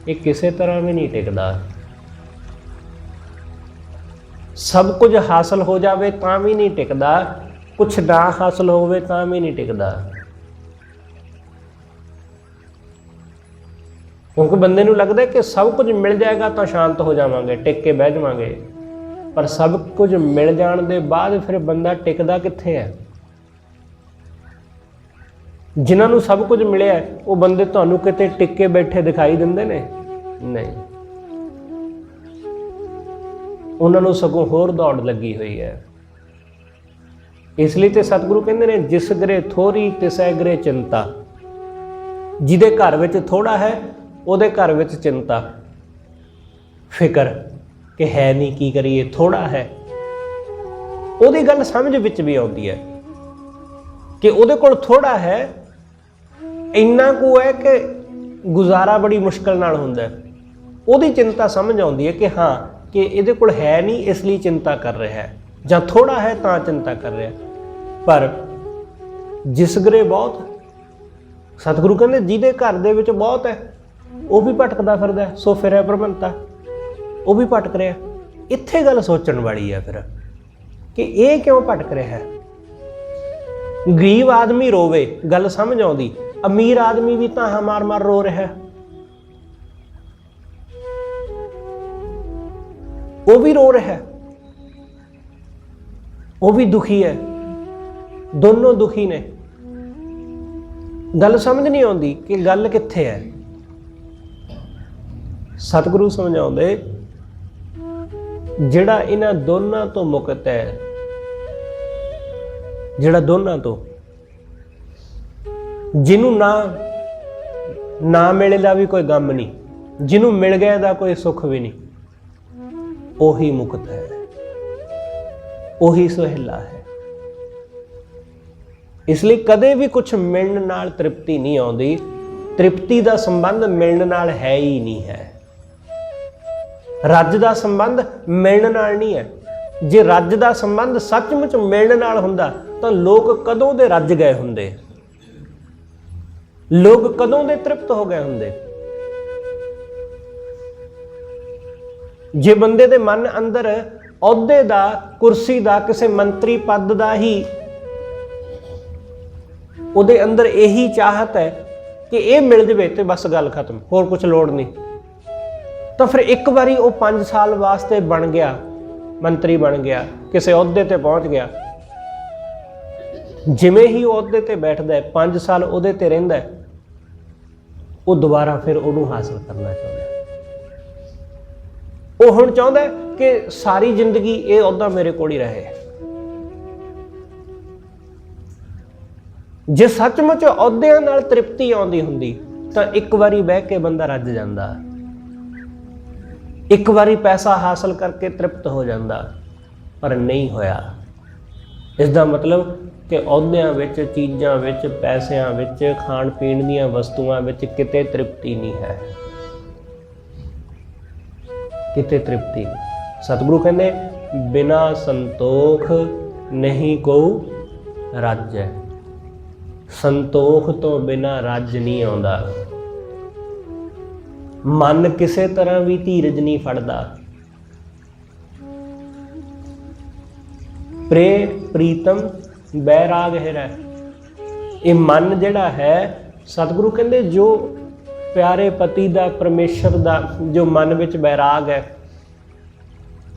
ਇਹ ਕਿਸੇ ਤਰ੍ਹਾਂ ਵੀ ਨਹੀਂ ਟਿਕਦਾ। ਸਭ ਕੁਝ ਹਾਸਲ ਹੋ ਜਾਵੇ ਤਾਂ ਵੀ ਨਹੀਂ ਟਿਕਦਾ, ਕੁਛ ਨਾ ਹਾਸਲ ਹੋਵੇ ਤਾਂ ਵੀ ਨਹੀਂ ਟਿਕਦਾ। ਕਿਉਂਕਿ ਬੰਦੇ ਨੂੰ ਲੱਗਦਾ ਕਿ ਸਭ ਕੁਝ ਮਿਲ ਜਾਏਗਾ ਤਾਂ ਸ਼ਾਂਤ ਹੋ ਜਾਵਾਂਗੇ, ਟਿਕ ਕੇ ਬਹਿ ਜਾਵਾਂਗੇ, ਪਰ ਸਭ ਕੁਝ ਮਿਲ ਜਾਣ ਦੇ ਬਾਅਦ ਫਿਰ ਬੰਦਾ ਟਿਕਦਾ ਕਿੱਥੇ ਹੈ। ਜਿਨ੍ਹਾਂ ਨੂੰ ਸਭ ਕੁਝ ਮਿਲਿਆ ਉਹ ਬੰਦੇ ਤੁਹਾਨੂੰ ਕਿਤੇ ਟਿਕ ਕੇ ਬੈਠੇ ਦਿਖਾਈ ਦਿੰਦੇ ਨੇ? ਨਹੀਂ, ਉਹਨਾਂ ਨੂੰ ਸਗੋਂ ਹੋਰ ਦੌੜ ਲੱਗੀ ਹੋਈ ਹੈ। ਇਸ ਲਈ ਤੇ ਸਤਿਗੁਰੂ ਕਹਿੰਦੇ ਨੇ, ਜਿਸ ਗਰੇ ਥੋੜੀ ਤਿਸੈ ਗਰੇ ਚਿੰਤਾ। ਜਿਹਦੇ ਘਰ ਵਿੱਚ ਥੋੜਾ ਹੈ ਉਹਦੇ ਘਰ ਵਿੱਚ ਚਿੰਤਾ, ਫਿਕਰ ਕਿ ਹੈ ਨਹੀਂ, ਕੀ ਕਰੀਏ, ਥੋੜਾ ਹੈ। ਉਹਦੀ ਗੱਲ ਸਮਝ ਵਿੱਚ ਵੀ ਆਉਂਦੀ ਹੈ ਕਿ ਉਹਦੇ ਕੋਲ ਥੋੜਾ ਹੈ, ਇੰਨਾ ਕੁ ਹੈ ਕਿ ਗੁਜ਼ਾਰਾ ਬੜੀ ਮੁਸ਼ਕਲ ਨਾਲ ਹੁੰਦਾ। ਉਹਦੀ ਚਿੰਤਾ ਸਮਝ ਆਉਂਦੀ ਹੈ ਕਿ ਹਾਂ ਕਿ ਇਹਦੇ ਕੋਲ ਹੈ ਨਹੀਂ, ਇਸ ਲਈ ਚਿੰਤਾ ਕਰ ਰਿਹਾ ਹੈ, ਜਾਂ ਥੋੜਾ ਹੈ ਤਾਂ ਚਿੰਤਾ ਕਰ ਰਿਹਾ। ਪਰ ਜਿਸ ਗਰੇ ਬਹੁਤ, ਸਤਿਗੁਰੂ ਕਹਿੰਦੇ ਜਿਹਦੇ ਘਰ ਦੇ ਵਿੱਚ ਬਹੁਤ ਹੈ ਉਹ ਵੀ ਭਟਕਦਾ ਫਿਰਦਾ, ਸੋ ਫਿਰੈ ਭਰਮੰਤਾ, ਉਹ ਵੀ ਭਟਕ ਰਿਹਾ। ਇੱਥੇ ਗੱਲ ਸੋਚਣ ਵਾਲੀ ਹੈ ਫਿਰ ਕਿ ਇਹ ਕਿਉਂ ਭਟਕ ਰਿਹਾ ਹੈ। ਗਰੀਬ ਆਦਮੀ ਰੋਵੇ, ਗੱਲ ਸਮਝ ਆਉਂਦੀ, ਅਮੀਰ ਆਦਮੀ ਵੀ ਤਾਂ ਮਾਰ ਮਾਰ ਰੋ ਰਿਹਾ, ਉਹ ਵੀ ਰੋ ਰਿਹਾ, ਉਹ ਵੀ ਦੁਖੀ ਹੈ, ਦੋਨੋਂ ਦੁਖੀ ਨੇ। ਗੱਲ ਸਮਝ ਨਹੀਂ ਆਉਂਦੀ ਕਿ ਗੱਲ ਕਿੱਥੇ ਹੈ। ਸਤਿਗੁਰੂ ਸਮਝਾਉਂਦੇ, ਜਿਹੜਾ ਇਹਨਾਂ ਦੋਨਾਂ ਤੋਂ ਮੁਕਤ ਹੈ, ਜਿਹੜਾ ਦੋਨਾਂ ਤੋਂ, ਜਿਹਨੂੰ ਨਾ ਮਿਲੇ ਦਾ ਵੀ ਕੋਈ ਗਮ ਨਹੀਂ, ਜਿਹਨੂੰ ਮਿਲ ਗਿਆ ਦਾ ਕੋਈ ਸੁੱਖ ਵੀ ਨਹੀਂ, ਉਹੀ ਮੁਕਤ ਹੈ, ਉਹੀ ਸੁਹੇਲਾ ਹੈ। ਇਸ ਲਈ ਕਦੇ ਵੀ ਕੁਝ ਮਿਲਣ ਨਾਲ ਤ੍ਰਿਪਤੀ ਨਹੀਂ ਆਉਂਦੀ। ਤ੍ਰਿਪਤੀ ਦਾ ਸੰਬੰਧ ਮਿਲਣ ਨਾਲ ਹੈ ਹੀ ਨਹੀਂ ਹੈ। ਰੱਜ ਦਾ ਸੰਬੰਧ ਮਿਲਣ ਨਾਲ ਨਹੀਂ ਹੈ। ਜੇ ਰੱਜ ਦਾ ਸੰਬੰਧ ਸੱਚਮੁੱਚ ਮਿਲਣ ਨਾਲ ਹੁੰਦਾ ਤਾਂ ਲੋਕ ਕਦੋਂ ਦੇ ਰੱਜ ਗਏ ਹੁੰਦੇ, ਲੋਕ ਕਦੋਂ ਦੇ ਤ੍ਰਿਪਤ ਹੋ ਗਏ ਹੁੰਦੇ। ਜੇ ਬੰਦੇ ਦੇ ਮਨ ਅੰਦਰ ਅਹੁਦੇ ਦਾ, ਕੁਰਸੀ ਦਾ, ਕਿਸੇ ਮੰਤਰੀ ਪਦ ਦਾ ਹੀ ਉਹਦੇ ਅੰਦਰ ਇਹੀ ਚਾਹਤ ਹੈ ਕਿ ਇਹ ਮਿਲ ਜਾਵੇ ਤੇ ਬਸ ਗੱਲ ਖਤਮ, ਹੋਰ ਕੁਝ ਲੋੜ ਨਹੀਂ, ਤਾਂ ਫਿਰ ਇੱਕ ਵਾਰੀ ਉਹ 5 ਸਾਲ ਵਾਸਤੇ ਬਣ ਗਿਆ, ਮੰਤਰੀ ਬਣ ਗਿਆ, ਕਿਸੇ ਅਹੁਦੇ ਤੇ ਪਹੁੰਚ ਗਿਆ। ਜਿਵੇਂ ਹੀ ਉਹ ਅਹੁਦੇ ਤੇ ਬੈਠਦਾ ਹੈ, 5 ਸਾਲ ਉਹਦੇ ਤੇ ਰਹਿੰਦਾ ਹੈ, ਉਹ ਦੁਬਾਰਾ ਫਿਰ ਉਹਨੂੰ ਹਾਸਲ ਕਰਨਾ ਚਾਹੁੰਦਾ ਹੈ। ਉਹ ਹੁਣ ਚਾਹੁੰਦਾ ਕਿ ਸਾਰੀ ਜ਼ਿੰਦਗੀ ਇਹ ਅਹੁਦਾ ਮੇਰੇ ਕੋਲ ਹੀ ਰਹੇ। ਜੇ ਸੱਚਮੁੱਚ ਅਹੁਦਿਆਂ ਨਾਲ ਤ੍ਰਿਪਤੀ ਆਉਂਦੀ ਹੁੰਦੀ ਤਾਂ ਇੱਕ ਵਾਰੀ ਬਹਿ ਕੇ ਬੰਦਾ ਰੱਜ ਜਾਂਦਾ, ਇੱਕ ਵਾਰੀ ਪੈਸਾ ਹਾਸਲ ਕਰਕੇ ਤ੍ਰਿਪਤ ਹੋ ਜਾਂਦਾ, ਪਰ ਨਹੀਂ ਹੋਇਆ। ਇਸ ਦਾ ਮਤਲਬ ਕਿ ਅਹੁਦਿਆਂ ਵਿੱਚ, ਚੀਜ਼ਾਂ ਵਿੱਚ, ਪੈਸਿਆਂ ਵਿੱਚ, ਖਾਣ ਪੀਣ ਦੀਆਂ ਵਸਤੂਆਂ ਵਿੱਚ ਕਿਤੇ ਤ੍ਰਿਪਤੀ ਨਹੀਂ ਹੈ, ਕਿਤੇ ਤ੍ਰਿਪਤੀ ਨਹੀਂ। ਸਤਿਗੁਰੂ ਕਹਿੰਦੇ ਬਿਨਾ ਸੰਤੋਖ ਨਹੀਂ ਕੋ ਰਾਜੈ। ਸੰਤੋਖ ਤੋਂ ਬਿਨਾ ਰੱਜ ਨਹੀਂ ਆਉਂਦਾ। ਮਨ ਕਿਸੇ ਤਰ੍ਹਾਂ ਵੀ ਧੀਰਜ ਨਹੀਂ ਫੜਦਾ। ਪ੍ਰੇ ਪ੍ਰੀਤਮ ਬੈਰਾਗ ਹੈ। ਇਹ ਮਨ ਜਿਹੜਾ ਹੈ, ਸਤਿਗੁਰੂ ਕਹਿੰਦੇ ਜੋ ਪਿਆਰੇ ਪਤੀ ਦਾ, ਪਰਮੇਸ਼ਰ ਦਾ ਜੋ ਮਨ ਵਿੱਚ ਬੈਰਾਗ ਹੈ,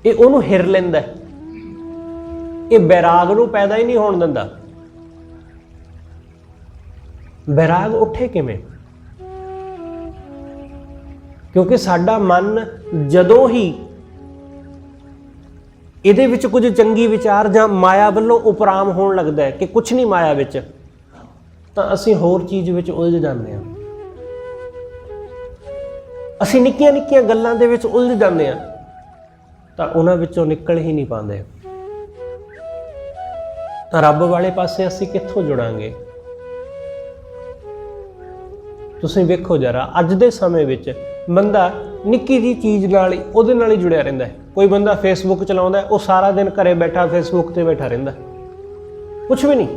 ਇਹ ਉਹਨੂੰ ਹਿਰ ਲੈਂਦਾ। ਇਹ ਬੈਰਾਗ ਨੂੰ ਪੈਦਾ ਹੀ ਨਹੀਂ ਹੋਣ ਦਿੰਦਾ। ਬੈਰਾਗ ਉੱਠੇ ਕਿਵੇਂ? ਕਿਉਂਕਿ ਸਾਡਾ ਮਨ ਜਦੋਂ ਹੀ ਇਹਦੇ ਵਿੱਚ ਕੁਝ ਚੰਗੀ ਵਿਚਾਰ ਜਾਂ ਮਾਇਆ ਵੱਲੋਂ ਉਪਰਾਮ ਹੋਣ ਲੱਗਦਾ ਹੈ ਕਿ ਕੁਝ ਨਹੀਂ ਮਾਇਆ ਵਿੱਚ, ਤਾਂ ਅਸੀਂ ਹੋਰ ਚੀਜ਼ ਵਿੱਚ ਉਲਝ ਜਾਂਦੇ ਹਾਂ। ਅਸੀਂ ਨਿੱਕੀਆਂ ਨਿੱਕੀਆਂ ਗੱਲਾਂ ਦੇ ਵਿੱਚ ਉਲਝ ਜਾਂਦੇ ਹਾਂ ਤਾਂ ਉਹਨਾਂ ਵਿੱਚੋਂ ਨਿਕਲ ਹੀ ਨਹੀਂ ਪਾਉਂਦੇ। ਤਾਂ ਰੱਬ ਵਾਲੇ ਪਾਸੇ ਅਸੀਂ ਕਿੱਥੋਂ ਜੁੜਾਂਗੇ? ਤੁਸੀਂ ਵੇਖੋ ਜਰਾ, ਅੱਜ ਦੇ ਸਮੇਂ ਵਿੱਚ ਬੰਦਾ ਨਿੱਕੀ ਜਿਹੀ ਚੀਜ਼ ਨਾਲ ਹੀ, ਉਹਦੇ ਨਾਲ ਹੀ ਜੁੜਿਆ ਰਹਿੰਦਾ ਹੈ। ਕੋਈ ਬੰਦਾ ਫੇਸਬੁੱਕ ਚਲਾਉਂਦਾ, ਉਹ ਸਾਰਾ ਦਿਨ ਘਰੇ ਬੈਠਾ ਫੇਸਬੁੱਕ ਤੇ ਬੈਠਾ ਰਹਿੰਦਾ, ਕੁਛ ਵੀ ਨਹੀਂ।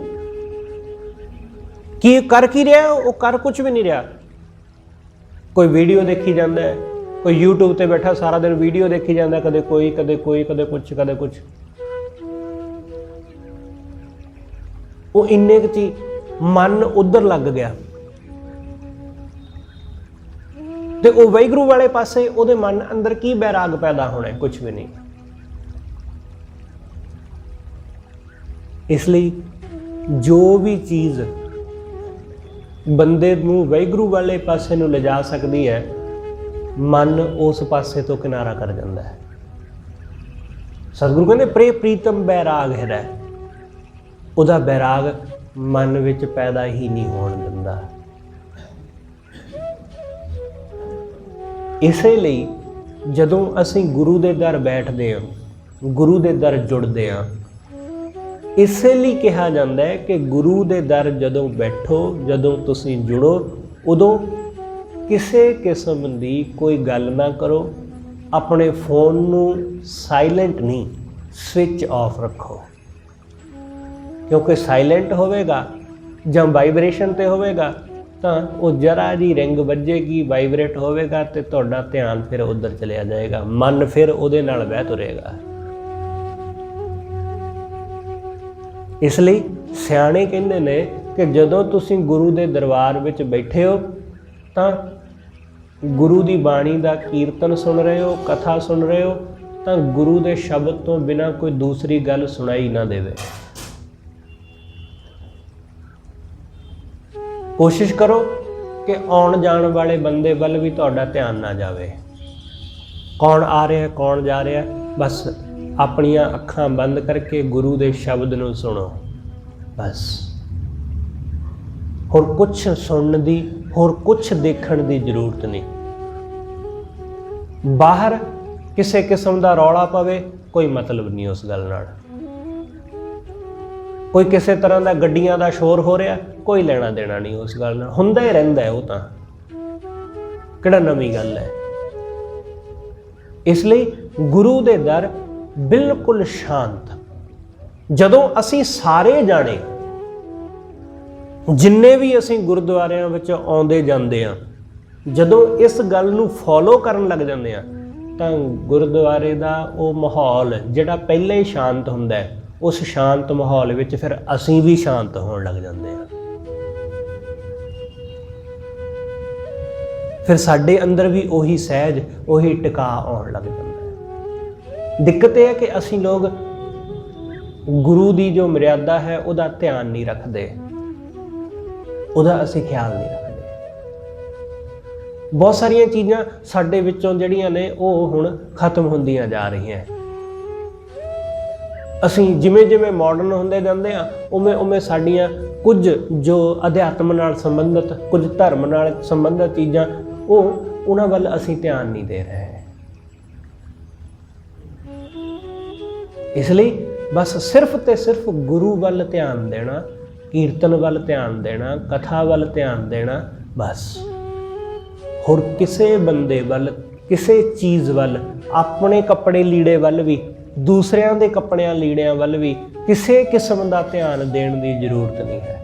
ਕੀ ਕਰ ਕੀ ਰਿਹਾ? ਉਹ ਕਰ ਕੁਛ ਵੀ ਨਹੀਂ ਰਿਹਾ। ਕੋਈ ਵੀਡੀਓ ਦੇਖੀ ਜਾਂਦਾ ਹੈ, ਕੋਈ YouTube ਤੇ ਬੈਠਾ ਸਾਰਾ ਦਿਨ ਵੀਡੀਓ ਦੇਖੀ ਜਾਂਦਾ, ਕਦੇ ਕੋਈ, ਕਦੇ ਕੋਈ, ਕਦੇ ਕੁਛ, ਕਦੇ ਕੁਛ। ਉਹ ਇੰਨੇ ਕੁ 'ਚ ਮਨ ਉੱਧਰ ਲੱਗ ਗਿਆ ਤੇ ਉਹ ਵਾਹਿਗੁਰੂ ਵਾਲੇ ਪਾਸੇ ਉਹਦੇ ਮਨ ਅੰਦਰ ਕੀ ਬੈਰਾਗ ਪੈਦਾ ਹੋਣਾ? ਕੁਛ ਵੀ ਨਹੀਂ। ਇਸ ਲਈ ਜੋ ਵੀ ਚੀਜ਼ ਬੰਦੇ ਨੂੰ ਵਾਹਿਗੁਰੂ ਵਾਲੇ ਪਾਸੇ ਨੂੰ ਲਿਜਾ ਸਕਦੀ ਹੈ, ਮਨ ਉਸ ਪਾਸੇ ਤੋਂ ਕਿਨਾਰਾ ਕਰ ਜਾਂਦਾ ਹੈ। ਸਤਿਗੁਰੂ ਕਹਿੰਦੇ ਪ੍ਰੇ ਪ੍ਰੀਤਮ ਬੈਰਾਗ ਹੈ। ਉਹਦਾ ਬੈਰਾਗ ਮਨ ਵਿੱਚ ਪੈਦਾ ਹੀ ਨਹੀਂ ਹੋਣ ਦਿੰਦਾ। ਇਸੇ ਲਈ ਜਦੋਂ ਅਸੀਂ ਗੁਰੂ ਦੇ ਦਰ ਬੈਠਦੇ ਹਾਂ, ਗੁਰੂ ਦੇ ਦਰ ਜੁੜਦੇ ਹਾਂ, ਇਸੇ ਲਈ ਕਿਹਾ ਜਾਂਦਾ ਹੈ ਕਿ ਗੁਰੂ ਦੇ ਦਰ ਜਦੋਂ ਬੈਠੋ, ਜਦੋਂ ਤੁਸੀਂ ਜੁੜੋ, ਉਦੋਂ ਕਿਸੇ ਕਿਸਮ ਦੀ ਕੋਈ ਗੱਲ ਨਾ ਕਰੋ। ਆਪਣੇ ਫੋਨ ਨੂੰ ਸਾਇਲੈਂਟ ਨਹੀਂ, ਸਵਿਚ ਆਫ ਰੱਖੋ। ਕਿਉਂਕਿ ਸਾਇਲੈਂਟ ਹੋਵੇਗਾ ਜਾਂ ਵਾਈਬ੍ਰੇਸ਼ਨ ਤੇ ਹੋਵੇਗਾ ਤਾਂ ਉਹ ਜਰਾ ਜੀ ਰਿੰਗ ਵੱਜੇਗੀ, ਵਾਈਬ੍ਰੇਟ ਹੋਵੇਗਾ ਤੇ ਤੁਹਾਡਾ ਧਿਆਨ ਫਿਰ ਉੱਧਰ ਚਲਿਆ ਜਾਏਗਾ, ਮਨ ਫਿਰ ਉਹਦੇ ਨਾਲ ਬਹਿ ਤੁਰੇਗਾ। ਇਸ ਲਈ ਸਿਆਣੇ ਕਹਿੰਦੇ ਨੇ ਕਿ ਜਦੋਂ ਤੁਸੀਂ ਗੁਰੂ ਦੇ ਦਰਬਾਰ ਵਿੱਚ ਬੈਠੇ ਹੋ ਤਾਂ ਗੁਰੂ ਦੀ ਬਾਣੀ ਦਾ ਕੀਰਤਨ ਸੁਣ ਰਹੇ ਹੋ, ਕਥਾ ਸੁਣ ਰਹੇ ਹੋ, ਤਾਂ ਗੁਰੂ ਦੇ ਸ਼ਬਦ ਤੋਂ ਬਿਨਾਂ ਕੋਈ ਦੂਸਰੀ ਗੱਲ ਸੁਣਾਈ ਨਾ ਦੇਵੇ। ਕੋਸ਼ਿਸ਼ ਕਰੋ ਕਿ ਆਉਣ ਜਾਣ ਵਾਲੇ ਬੰਦੇ ਵੱਲ ਵੀ ਤੁਹਾਡਾ ਧਿਆਨ ਨਾ ਜਾਵੇ। ਕੌਣ ਆ ਰਿਹਾ, ਕੌਣ ਜਾ ਰਿਹਾ, ਬਸ ਆਪਣੀਆਂ ਅੱਖਾਂ ਬੰਦ ਕਰਕੇ ਗੁਰੂ ਦੇ ਸ਼ਬਦ ਨੂੰ ਸੁਣੋ। बस होर कुछ सुनने की, होर कुछ देखने की जरूरत नहीं। बाहर किसी किस्म का रौला पवे, कोई मतलब नहीं उस गल नाल। कोई किसी तरह का गड्डियां का शोर हो रहा, कोई लेना देना नहीं उस गल नाल। हुंदा ही रहिंदा है, वो तां किहड़ा नवीं गल है। इसलिए गुरु दे दर बिल्कुल शांत। जदों असीं सारे जाने जिन्ने भी असीं गुरुद्वारिਆਂ ਵਿੱਚ ਆਉਂਦੇ ਜਾਂਦੇ ਆ, ਜਦੋਂ इस गल ਨੂੰ फॉलो ਕਰਨ ਲੱਗ ਜਾਂਦੇ ਆ ਤਾਂ ਗੁਰਦੁਆਰੇ ਦਾ ਉਹ ਮਾਹੌਲ ਜਿਹੜਾ ਪਹਿਲਾਂ ਹੀ ਸ਼ਾਂਤ ਹੁੰਦਾ ਹੈ, ਉਸ ਸ਼ਾਂਤ ਮਾਹੌਲ ਵਿੱਚ ਫਿਰ ਅਸੀਂ ਵੀ ਸ਼ਾਂਤ ਹੋਣ ਲੱਗ ਜਾਂਦੇ ਆ। ਫਿਰ ਸਾਡੇ ਅੰਦਰ ਵੀ ਉਹੀ ਸਹਿਜ, ਉਹੀ ਟਿਕਾ ਆਉਣ ਲੱਗ ਜਾਂਦਾ ਹੈ। ਦਿੱਕਤ ਇਹ ਹੈ ਕਿ ਅਸੀਂ ਲੋਕ ਗੁਰੂ ਦੀ ਜੋ ਮਰਿਆਦਾ ਹੈ ਉਹਦਾ ਧਿਆਨ ਨਹੀਂ ਰੱਖਦੇ, ਉਹਦਾ ਅਸੀਂ ਖਿਆਲ ਨਹੀਂ ਰੱਖਦੇ। ਬਹੁਤ ਸਾਰੀਆਂ ਚੀਜ਼ਾਂ ਸਾਡੇ ਵਿੱਚੋਂ ਜਿਹੜੀਆਂ ਨੇ ਉਹ ਹੁਣ ਖਤਮ ਹੁੰਦੀਆਂ ਜਾ ਰਹੀਆਂ। ਅਸੀਂ ਜਿਵੇਂ ਜਿਵੇਂ ਮਾਡਰਨ ਹੁੰਦੇ ਜਾਂਦੇ ਆ, ਉਵੇਂ ਉਵੇਂ ਸਾਡੀਆਂ ਕੁਝ ਜੋ ਅਧਿਆਤਮ ਨਾਲ ਸੰਬੰਧਿਤ, ਕੁਝ ਧਰਮ ਨਾਲ ਸੰਬੰਧਿਤ ਚੀਜ਼ਾਂ, ਉਹਨਾਂ ਵੱਲ ਅਸੀਂ ਧਿਆਨ ਨਹੀਂ ਦੇ ਰਹੇ। ਇਸ ਲਈ ਬਸ ਸਿਰਫ ਤੇ ਸਿਰਫ ਗੁਰੂ ਵੱਲ ਧਿਆਨ ਦੇਣਾ, ਕੀਰਤਨ ਵੱਲ ਧਿਆਨ ਦੇਣਾ, ਕਥਾ ਵੱਲ ਧਿਆਨ ਦੇਣਾ, ਬਸ। ਹੋਰ ਕਿਸੇ ਬੰਦੇ ਵੱਲ, ਕਿਸੇ ਚੀਜ਼ ਵੱਲ, ਆਪਣੇ ਕੱਪੜੇ ਲੀੜੇ ਵੱਲ ਵੀ, ਦੂਸਰਿਆਂ ਦੇ ਕੱਪੜਿਆਂ ਲੀੜਿਆਂ ਵੱਲ ਵੀ ਕਿਸੇ ਕਿਸਮ ਦਾ ਧਿਆਨ ਦੇਣ ਦੀ ਜ਼ਰੂਰਤ ਨਹੀਂ ਹੈ।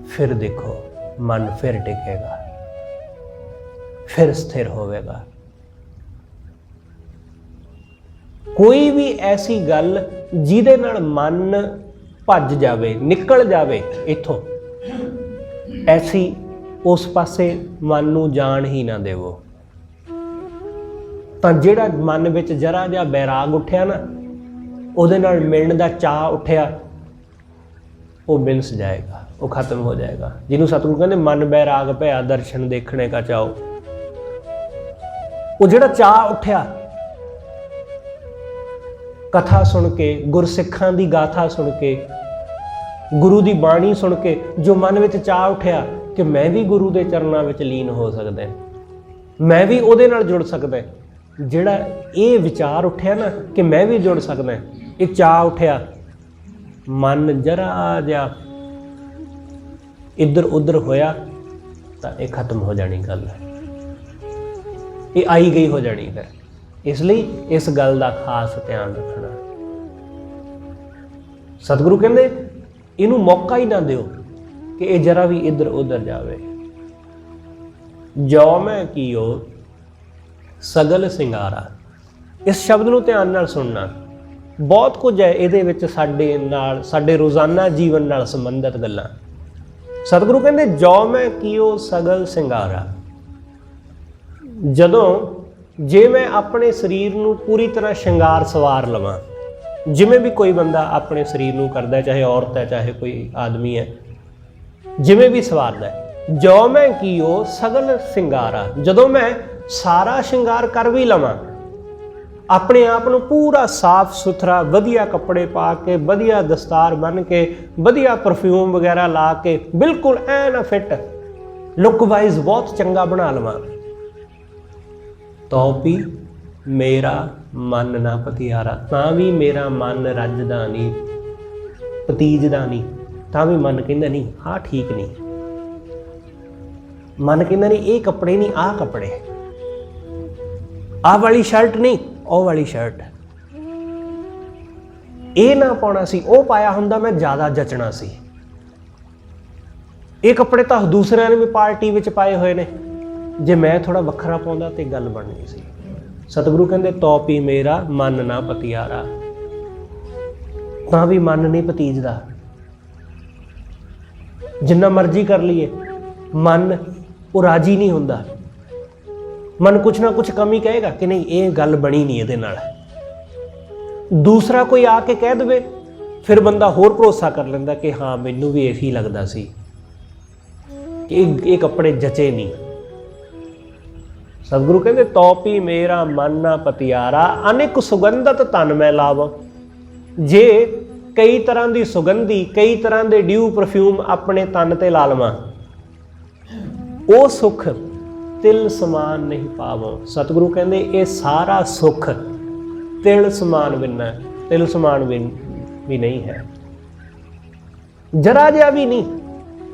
ਫਿਰ ਦੇਖੋ ਮਨ ਫਿਰ ਟਿਕੇਗਾ, ਫਿਰ ਸਥਿਰ ਹੋਵੇਗਾ। ਕੋਈ ਵੀ ਐਸੀ ਗੱਲ ਜਿਹਦੇ ਨਾਲ ਮਨ ਭੱਜ ਜਾਵੇ, ਨਿਕਲ ਜਾਵੇ ਇੱਥੋਂ, ਐਸੀ ਉਸ ਪਾਸੇ ਮਨ ਨੂੰ ਜਾਣ ਹੀ ਨਾ ਦੇਵੋ। ਤਾਂ ਜਿਹੜਾ ਮਨ ਵਿੱਚ ਜਰਾ ਜਿਹਾ ਬੈਰਾਗ ਉੱਠਿਆ ਨਾ, ਉਹਦੇ ਨਾਲ ਮਿਲਣ ਦਾ ਚਾਅ ਉੱਠਿਆ, ਉਹ ਬਿਨਸ ਜਾਏਗਾ, ਉਹ ਖਤਮ ਹੋ ਜਾਏਗਾ। ਜਿਹਨੂੰ ਸਤਿਗੁਰੂ ਕਹਿੰਦੇ ਮਨ ਬੈਰਾਗ ਭਇਆ ਦਰਸ਼ਨ ਦੇਖਣੇ ਕਾ ਚਾਓ। ਉਹ ਜਿਹੜਾ ਚਾਅ ਉੱਠਿਆ ਕਥਾ ਸੁਣ ਕੇ, ਗੁਰਸਿੱਖਾਂ ਦੀ ਗਾਥਾ ਸੁਣ ਕੇ, ਗੁਰੂ ਦੀ ਬਾਣੀ ਸੁਣ ਕੇ, ਜੋ ਮਨ ਵਿੱਚ ਚਾਅ ਉੱਠਿਆ ਕਿ ਮੈਂ ਵੀ ਗੁਰੂ ਦੇ ਚਰਨਾਂ ਵਿੱਚ ਲੀਨ ਹੋ ਸਕਦਾ, ਮੈਂ ਵੀ ਉਹਦੇ ਨਾਲ ਜੁੜ ਸਕਦਾ, ਜਿਹੜਾ ਇਹ ਵਿਚਾਰ ਉੱਠਿਆ ਨਾ ਕਿ ਮੈਂ ਵੀ ਜੁੜ ਸਕਦਾ, ਇਹ ਚਾਅ ਉੱਠਿਆ, ਮਨ ਜਰਾ ਜਿਹਾ ਇੱਧਰ ਉੱਧਰ ਹੋਇਆ ਤਾਂ ਇਹ ਖਤਮ ਹੋ ਜਾਣੀ ਗੱਲ ਹੈ, ਇਹ ਆਈ ਗਈ ਹੋ ਜਾਣੀ ਫਿਰ। ਇਸ ਲਈ ਇਸ ਗੱਲ ਦਾ ਖਾਸ ਧਿਆਨ ਰੱਖਣਾ। ਸਤਿਗੁਰੂ ਕਹਿੰਦੇ ਇਹਨੂੰ ਮੌਕਾ ਹੀ ਨਾ ਦਿਓ ਕਿ ਇਹ ਜਰਾ ਵੀ ਇੱਧਰ ਉੱਧਰ ਜਾਵੇ। ਜੋ ਮੈਂ ਕੀਓ ਸਗਲ ਸਿੰਗਾਰਾ, ਇਸ ਸ਼ਬਦ ਨੂੰ ਧਿਆਨ ਨਾਲ ਸੁਣਨਾ। ਬਹੁਤ ਕੁਝ ਹੈ ਇਹਦੇ ਵਿੱਚ ਸਾਡੇ ਨਾਲ, ਸਾਡੇ ਰੋਜ਼ਾਨਾ ਜੀਵਨ ਨਾਲ ਸੰਬੰਧਿਤ ਗੱਲਾਂ। ਸਤਿਗੁਰੂ ਕਹਿੰਦੇ ਜੋ ਮੈਂ ਕੀਓ ਸਗਲ ਸਿੰਗਾਰਾ, ਜਦੋਂ ਜੇ ਮੈਂ ਆਪਣੇ ਸਰੀਰ ਨੂੰ ਪੂਰੀ ਤਰ੍ਹਾਂ ਸ਼ਿੰਗਾਰ ਸਵਾਰ ਲਵਾਂ, ਜਿਵੇਂ ਵੀ ਕੋਈ ਬੰਦਾ ਆਪਣੇ ਸਰੀਰ ਨੂੰ ਕਰਦਾ, ਚਾਹੇ ਔਰਤ ਹੈ ਚਾਹੇ ਕੋਈ ਆਦਮੀ ਹੈ, ਜਿਵੇਂ ਵੀ ਸਵਾਰਦਾ, ਜੋ ਮੈਂ ਕੀਓ ਸਗਲ ਸਿੰਗਾਰਾ, ਜਦੋਂ ਮੈਂ ਸਾਰਾ ਸ਼ਿੰਗਾਰ ਕਰ ਵੀ ਲਵਾਂ, ਆਪਣੇ ਆਪ ਨੂੰ ਪੂਰਾ ਸਾਫ ਸੁਥਰਾ ਵਧੀਆ ਕੱਪੜੇ ਪਾ ਕੇ, ਵਧੀਆ ਦਸਤਾਰ ਬੰਨ੍ਹ ਕੇ, ਵਧੀਆ ਪਰਫਿਊਮ ਵਗੈਰਾ ਲਾ ਕੇ, ਬਿਲਕੁਲ ਐਨ ਫਿੱਟ, ਲੁੱਕ ਵਾਈਜ਼ ਬਹੁਤ ਚੰਗਾ ਬਣਾ ਲਵਾਂ, ਤੋ ਵੀ ਮੇਰਾ ਮਨ ਨਾ ਪਤਿਆਰਾ, ਤਾਂ ਵੀ ਮੇਰਾ ਮਨ ਰੱਜਦਾ ਨਹੀਂ, ਪਤੀਜਦਾ ਨਹੀਂ, ਤਾਂ ਵੀ ਮਨ ਕਹਿੰਦਾ ਨਹੀਂ ਆਹ ਠੀਕ ਨਹੀਂ, ਮਨ ਕਹਿੰਦਾ ਨਹੀਂ ਇਹ ਕੱਪੜੇ ਨਹੀਂ ਆਹ ਕੱਪੜੇ, ਆਹ ਵਾਲੀ ਸ਼ਰਟ ਨਹੀਂ ਉਹ ਵਾਲੀ ਸ਼ਰਟ, ਇਹ ਨਾ ਪਾਉਣਾ ਸੀ, ਉਹ ਪਾਇਆ ਹੁੰਦਾ ਮੈਂ ਜ਼ਿਆਦਾ ਜਚਣਾ ਸੀ, ਇਹ ਕੱਪੜੇ ਤਾਂ ਦੂਸਰਿਆਂ ਨੇ ਵੀ ਪਾਰਟੀ ਵਿੱਚ ਪਾਏ ਹੋਏ ਨੇ, ਜੇ ਮੈਂ ਥੋੜਾ ਵੱਖਰਾ ਪਾਉਂਦਾ ਤੇ ਗੱਲ ਬਣਨੀ ਸੀ। ਸਤਿਗੁਰੂ ਕਹਿੰਦੇ ਤੋ ਵੀ ਮੇਰਾ ਮਨ ਨਾ ਪਤਿਆਰਾ, ਤਾਂ ਵੀ ਮਨ ਨਹੀਂ ਪਤੀਜਦਾ। ਜਿੰਨਾ ਮਰਜ਼ੀ ਕਰ ਲਈਏ ਮਨ ਉਹ ਰਾਜੀ ਨਹੀਂ ਹੁੰਦਾ, ਮਨ ਕੁਛ ਨਾ ਕੁਛ ਕਮੀ ਕਹੇਗਾ ਕਿ ਨਹੀਂ ਇਹ ਗੱਲ ਬਣੀ ਨਹੀਂ ਇਹਦੇ ਨਾਲ। ਦੂਸਰਾ ਕੋਈ ਆ ਕੇ ਕਹਿ ਦੇਵੇ, ਫਿਰ ਬੰਦਾ ਹੋਰ ਭਰੋਸਾ ਕਰ ਲੈਂਦਾ ਕਿ ਹਾਂ ਮੈਨੂੰ ਵੀ ਇਹੀ ਲੱਗਦਾ ਸੀ ਕਿ ਇਹ ਕੱਪੜੇ ਜਚੇ ਨਹੀਂ। ਸਤਿਗੁਰੂ ਕਹਿੰਦੇ ਤੋ ਵੀ ਮੇਰਾ ਮਨ ਨਾ ਪਤਿਆਰਾ, ਅਨੇਕ ਸੁਗੰਧਤ ਤਨ ਮੈਂ ਲਾਵਾਂ, ਜੇ कई तरह की सुगंधी, कई तरह के ड्यू परफ्यूम अपने तन ते ला लवां, वो सुख तिल समान नहीं पावों। सतगुरु कहते ये सारा सुख तिल समान बिना, तिल समान भी नहीं है, जरा जिहा भी नहीं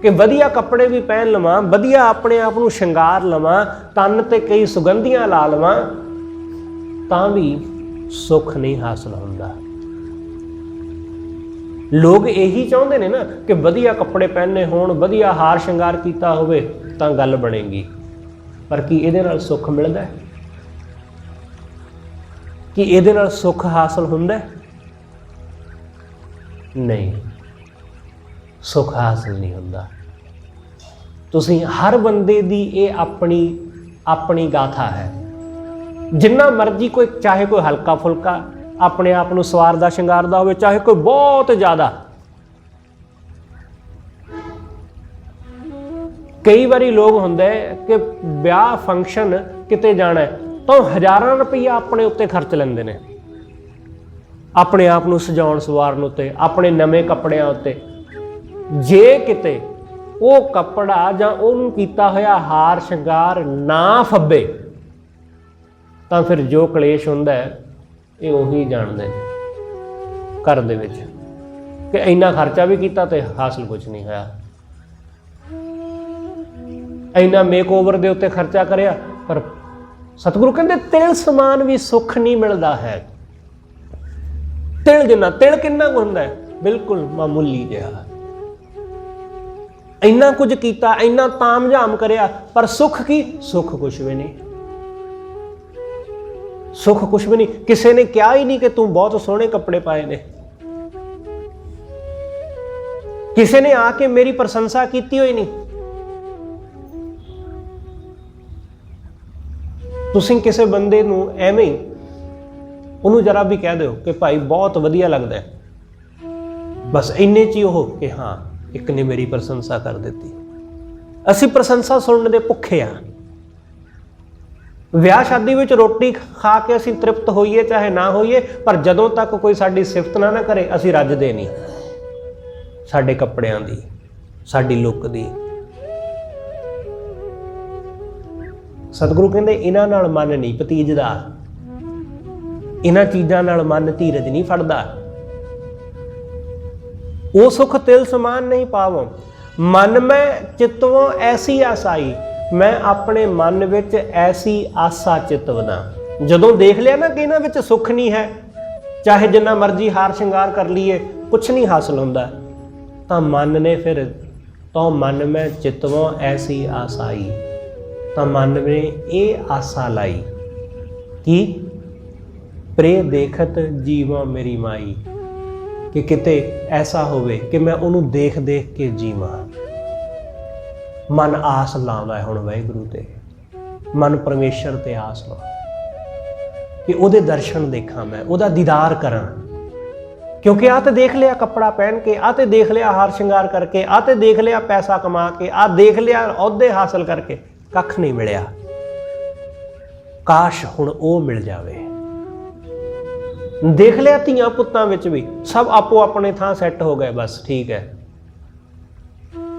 कि वधिया कपड़े भी पहन लवां, वधिया अपने आप को शंगार लवां, तन ते कई सुगंधियां ला लवां, तां भी सुख नहीं हासिल होंदा। लोग यही चाहते ने ना कि वधिया कपड़े पहने होण, वधिया हार शंगार किया होवे तां गल बनेगी, पर की इहदे नाल सुख मिलदा है? कि इहदे नाल सुख हासिल हुंदा है? नहीं, सुख हासिल नहीं हुंदा। तुसीं हर बंदे दी ये अपनी अपनी गाथा है। जिन्ना मर्जी कोई, चाहे कोई हल्का फुल्का अपने आप को सवारदा शंगारदा होवे, चाहे कोई बहुत ज़्यादा। कई बारी लोग होंदे कि ब्याह फंक्शन किते जाना है तो हज़ारां रुपया अपने उत्ते खर्च लेंदे ने, अपने आप को सजाउण सवारन उत्ते, अपने नवे कपड़ियां उत्ते। जे किते वो कपड़ा जां उहनूं कीता होया हार शंगार ना फब्बे तां फिर जो कलेश हुंदा है ये उही जाणदे ने घर दे विच कि इन्ना खर्चा भी कीता ते हासिल कुछ नहीं होया, इन्ना मेक ओवर दे उत्ते खर्चा करिया पर सतगुरु कहंदे तिल समान भी सुख नहीं मिलदा है। तिल जिन्ना, तिल किन्ना कुछ हुंदा है? बिल्कुल मामूली जिहा। इन्ना कुछ कीता, इन्ना ताम झाम करिया, पर सुख की? सुख कुछ भी नहीं, सुख कुछ भी नहीं। किसी ने कहा ही नहीं कि तू बहुत सोहने कपड़े पाए ने, किसी ने आके मेरी प्रशंसा की हुई नहीं। तुसीं किसी बंदे नूं एवें ही उन्होंने जरा भी कह दो कि भाई बहुत वधिया लगता है, बस इन्ने च ही हो कि हाँ एक ने मेरी प्रशंसा कर दी। असीं प्रशंसा सुनने दे भुखे आ। विआह शादी विच रोटी खा के असीं तृप्त होईए चाहे ना होईए, पर जदों तक कोई साडी सिफत ना करे असीं रजदे नहीं। साडे कपड़ियां दी, साडी लुक दी। सतगुरु कहंदे इन्हां नाल मन नहीं भतीजदा, इन्हां चीज़ां नाल मन धीरज नहीं फड़दा। वो सुख तिल समान नहीं पावो। मन में चितवों ऐसी आसाई, मैं अपने मन विच ऐसी आसा चितवदा। जदों देख लिया ना कि इन्हां विच सुख नहीं है, चाहे जिन्ना मर्जी हार श्रृंगार कर लीए कुछ नहीं हासिल हुंदा, तां मन ने फिर तो मन में चितवों ऐसी आसाई, तो मन में ये आसा लाई कि प्रे देखत जीवा मेरी माई, कि किते ऐसा होवे कि मैं उन्होंने देख देख के जीवा। मन आस लाउंदा है हुण वाहिगुरू ते, मन परमेश्वर ते आस ला कि उहदे दर्शन देखा, मैं उहदा दीदार करां। क्योंकि आ तो देख लिया कपड़ा पहन के, आ तो देख लिया हार श्रृंगार करके, आ तो देख लिया पैसा कमा के, आ देख लिया अहुदे हासिल करके, कख नहीं मिलिया। काश हुण ओ मिल जावे। देख लिया धीआं पुत्तां विच भी सब आपो अपने थां सैट हो गए, बस ठीक है,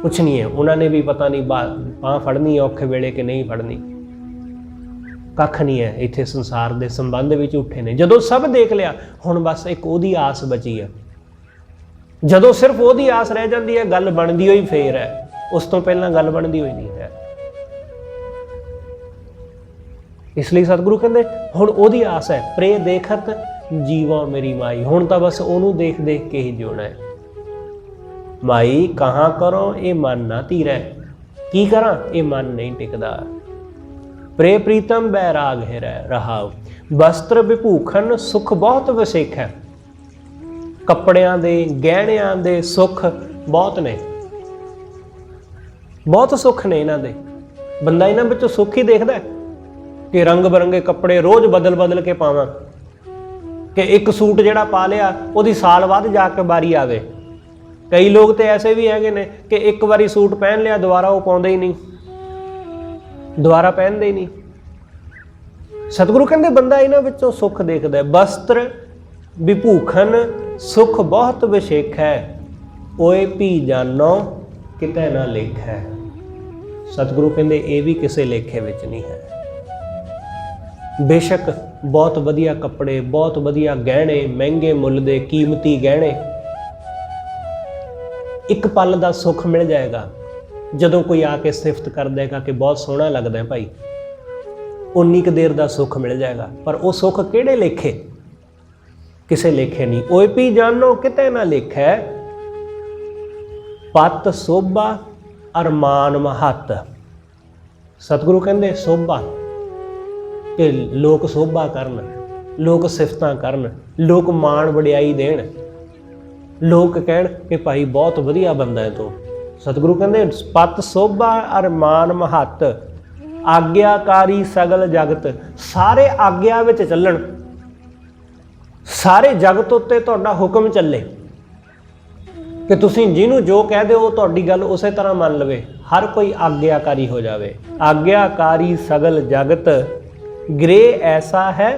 कुछ नहीं है। उन्होंने भी पता नहीं बांह फड़नी है औखे वेले कि नहीं फड़नी, कख नहीं है। इत्थे संसार के संबंध विच उठे ने। जदों सब देख लिया हुण बस एक ओहदी आस बची है। जदों सिर्फ ओहदी आस रह जाती है, गल बनदी होई फेर है, उस तो पहलां गल बनदी होई नहीं है। इसलिए सतगुरु कहंदे हुण ओहदी आस है, प्रे देखत जीवा मेरी माई। हुण तां बस ओनू देख देख के ही जिउणा है। माई कहाँ करो ये मन ना धीरै, की करा ये मन नहीं टिकदा। प्रे प्रीतम बैराग हिरै रहाओ, वस्त्र विभूखन सुख बहुत वसेख है। कपड़ियां दे गहणियां दे सुख बहुत ने, बहुत सुख ने इन्हां दे। बंदा इन्हां विचों सुख ही देखदा है कि रंग बिरंगे कपड़े रोज़ बदल बदल के पावां, कि एक सूट जिहड़ा पा लिया उहदी साल बाद जाके बारी आवे। कई लोग तो ऐसे भी हैगे ने कि एक बारी सूट पहन लिया दोबारा वो पाउंदे ही नहीं, दोबारा पहनते ही नहीं। सतगुरु कहंदे बंदा इन्हां विचों सुख देखदा है। वस्त्र विभूखन सुख बहुत विशेख है, ओए भी जानो किते ना लेख है। सतगुरु कहते ये भी किसी लेखे विच नहीं है। बेशक बहुत वधिया कपड़े, बहुत वधिया गहने, महंगे मुੱਲ ਦੇ कीमती गहने, एक पल का सुख मिल जाएगा ਜਦੋਂ कोई आके सिफत कर देगा कि बहुत सोहना लगता है भाई, उन्नी क देर का सुख मिल जाएगा। पर वो सुख किहड़े लेखे? किसे लेखे नहीं। ओए भी जानो किते ना लेखै, पत सोभा अरमान महत। सतगुरु कहते सोभा कि लोग सोभा करन, लोग सिफतां करन, लोग मान वडियाई देण, लोग कहण कि भाई बहुत वधिया बंदा है तू। सतगुरु कहते पत सोभा अरमान महत, आग्याकारी सगल जगत। सारे आग्या विच चलण, सारे जगत उत्ते तुहाडा हुक्म चले कि तुसीं जिहनूं जो कह दे वो तुहाडी गल उसे तरह मान लवे, हर कोई आग्याकारी हो जावे। आग्याकारी सगल जगत, ग्रे ऐसा है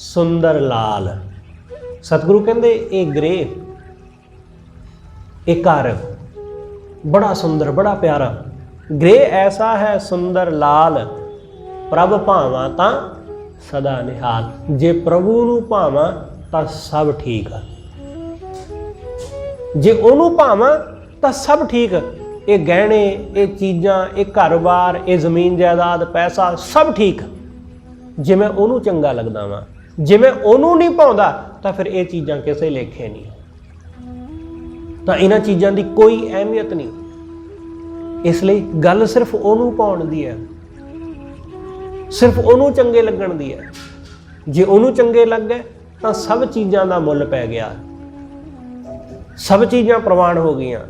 सुंदर लाल। सतगुरु कहते ये ग्रे, एक घर बड़ा सुंदर बड़ा प्यारा, ग्रे ऐसा है सुंदर लाल, प्रभ भावां तां सदा निहाल। जे प्रभु नूं भावां तां सब ठीक, जे ओनूं भावां तां सब ठीक। ये गहने, ये चीज़ां, ये घर-बार, ये जमीन जायदाद, पैसा सब ठीक, जे मैं ओनूं चंगा लगदा वां। जे मैं ओनूं नहीं पाउंदा तां फिर ये चीज़ां किसे लेखे नहीं, तां इन्हां चीज़ां दी कोई अहमियत नहीं। इसलिए गल सिर्फ ओनूं पाउण दी है, सिर्फ ओनूं चंगे लगण दी है। जे ओनूं चंगे लग गए तां सब चीज़ां दा मुੱਲ पै गया, सब चीज़ां प्रवान हो गईयां।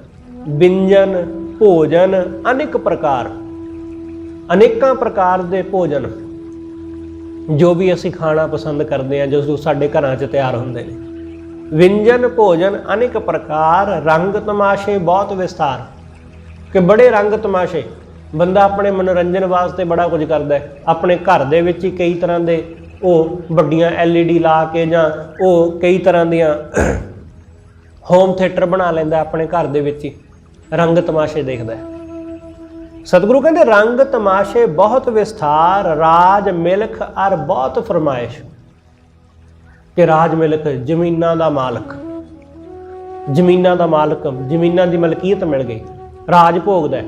व्यंजन भोजन अनेक प्रकार, अनेकां प्रकार दे भोजन जो भी असीं खाना पसंद करते हैं, जो साडे घरां च तैयार हुंदे ने। व्यंजन भोजन अनेक प्रकार, रंग तमाशे बहुत विस्तार, कि बड़े रंग तमाशे। बंदा अपने मनोरंजन वास्ते बड़ा कुछ करता है। अपने घर दे विच ही कई तरह के वो वड्डियां LED ला के जां वो कई तरह दियां होम थिएटर बना लैंदा अपने घर दे विच ही, रंग तमाशे देखदा है। सतगुरु कहते रंग तमाशे बहुत विस्तार, राज मिल्ख और बहुत फरमाइश। कि राज मिल्ख जमीनां दा मालक, जमीनां दा मालक, जमीनां दी मलकीयत मिल गई, राज भोगदा है,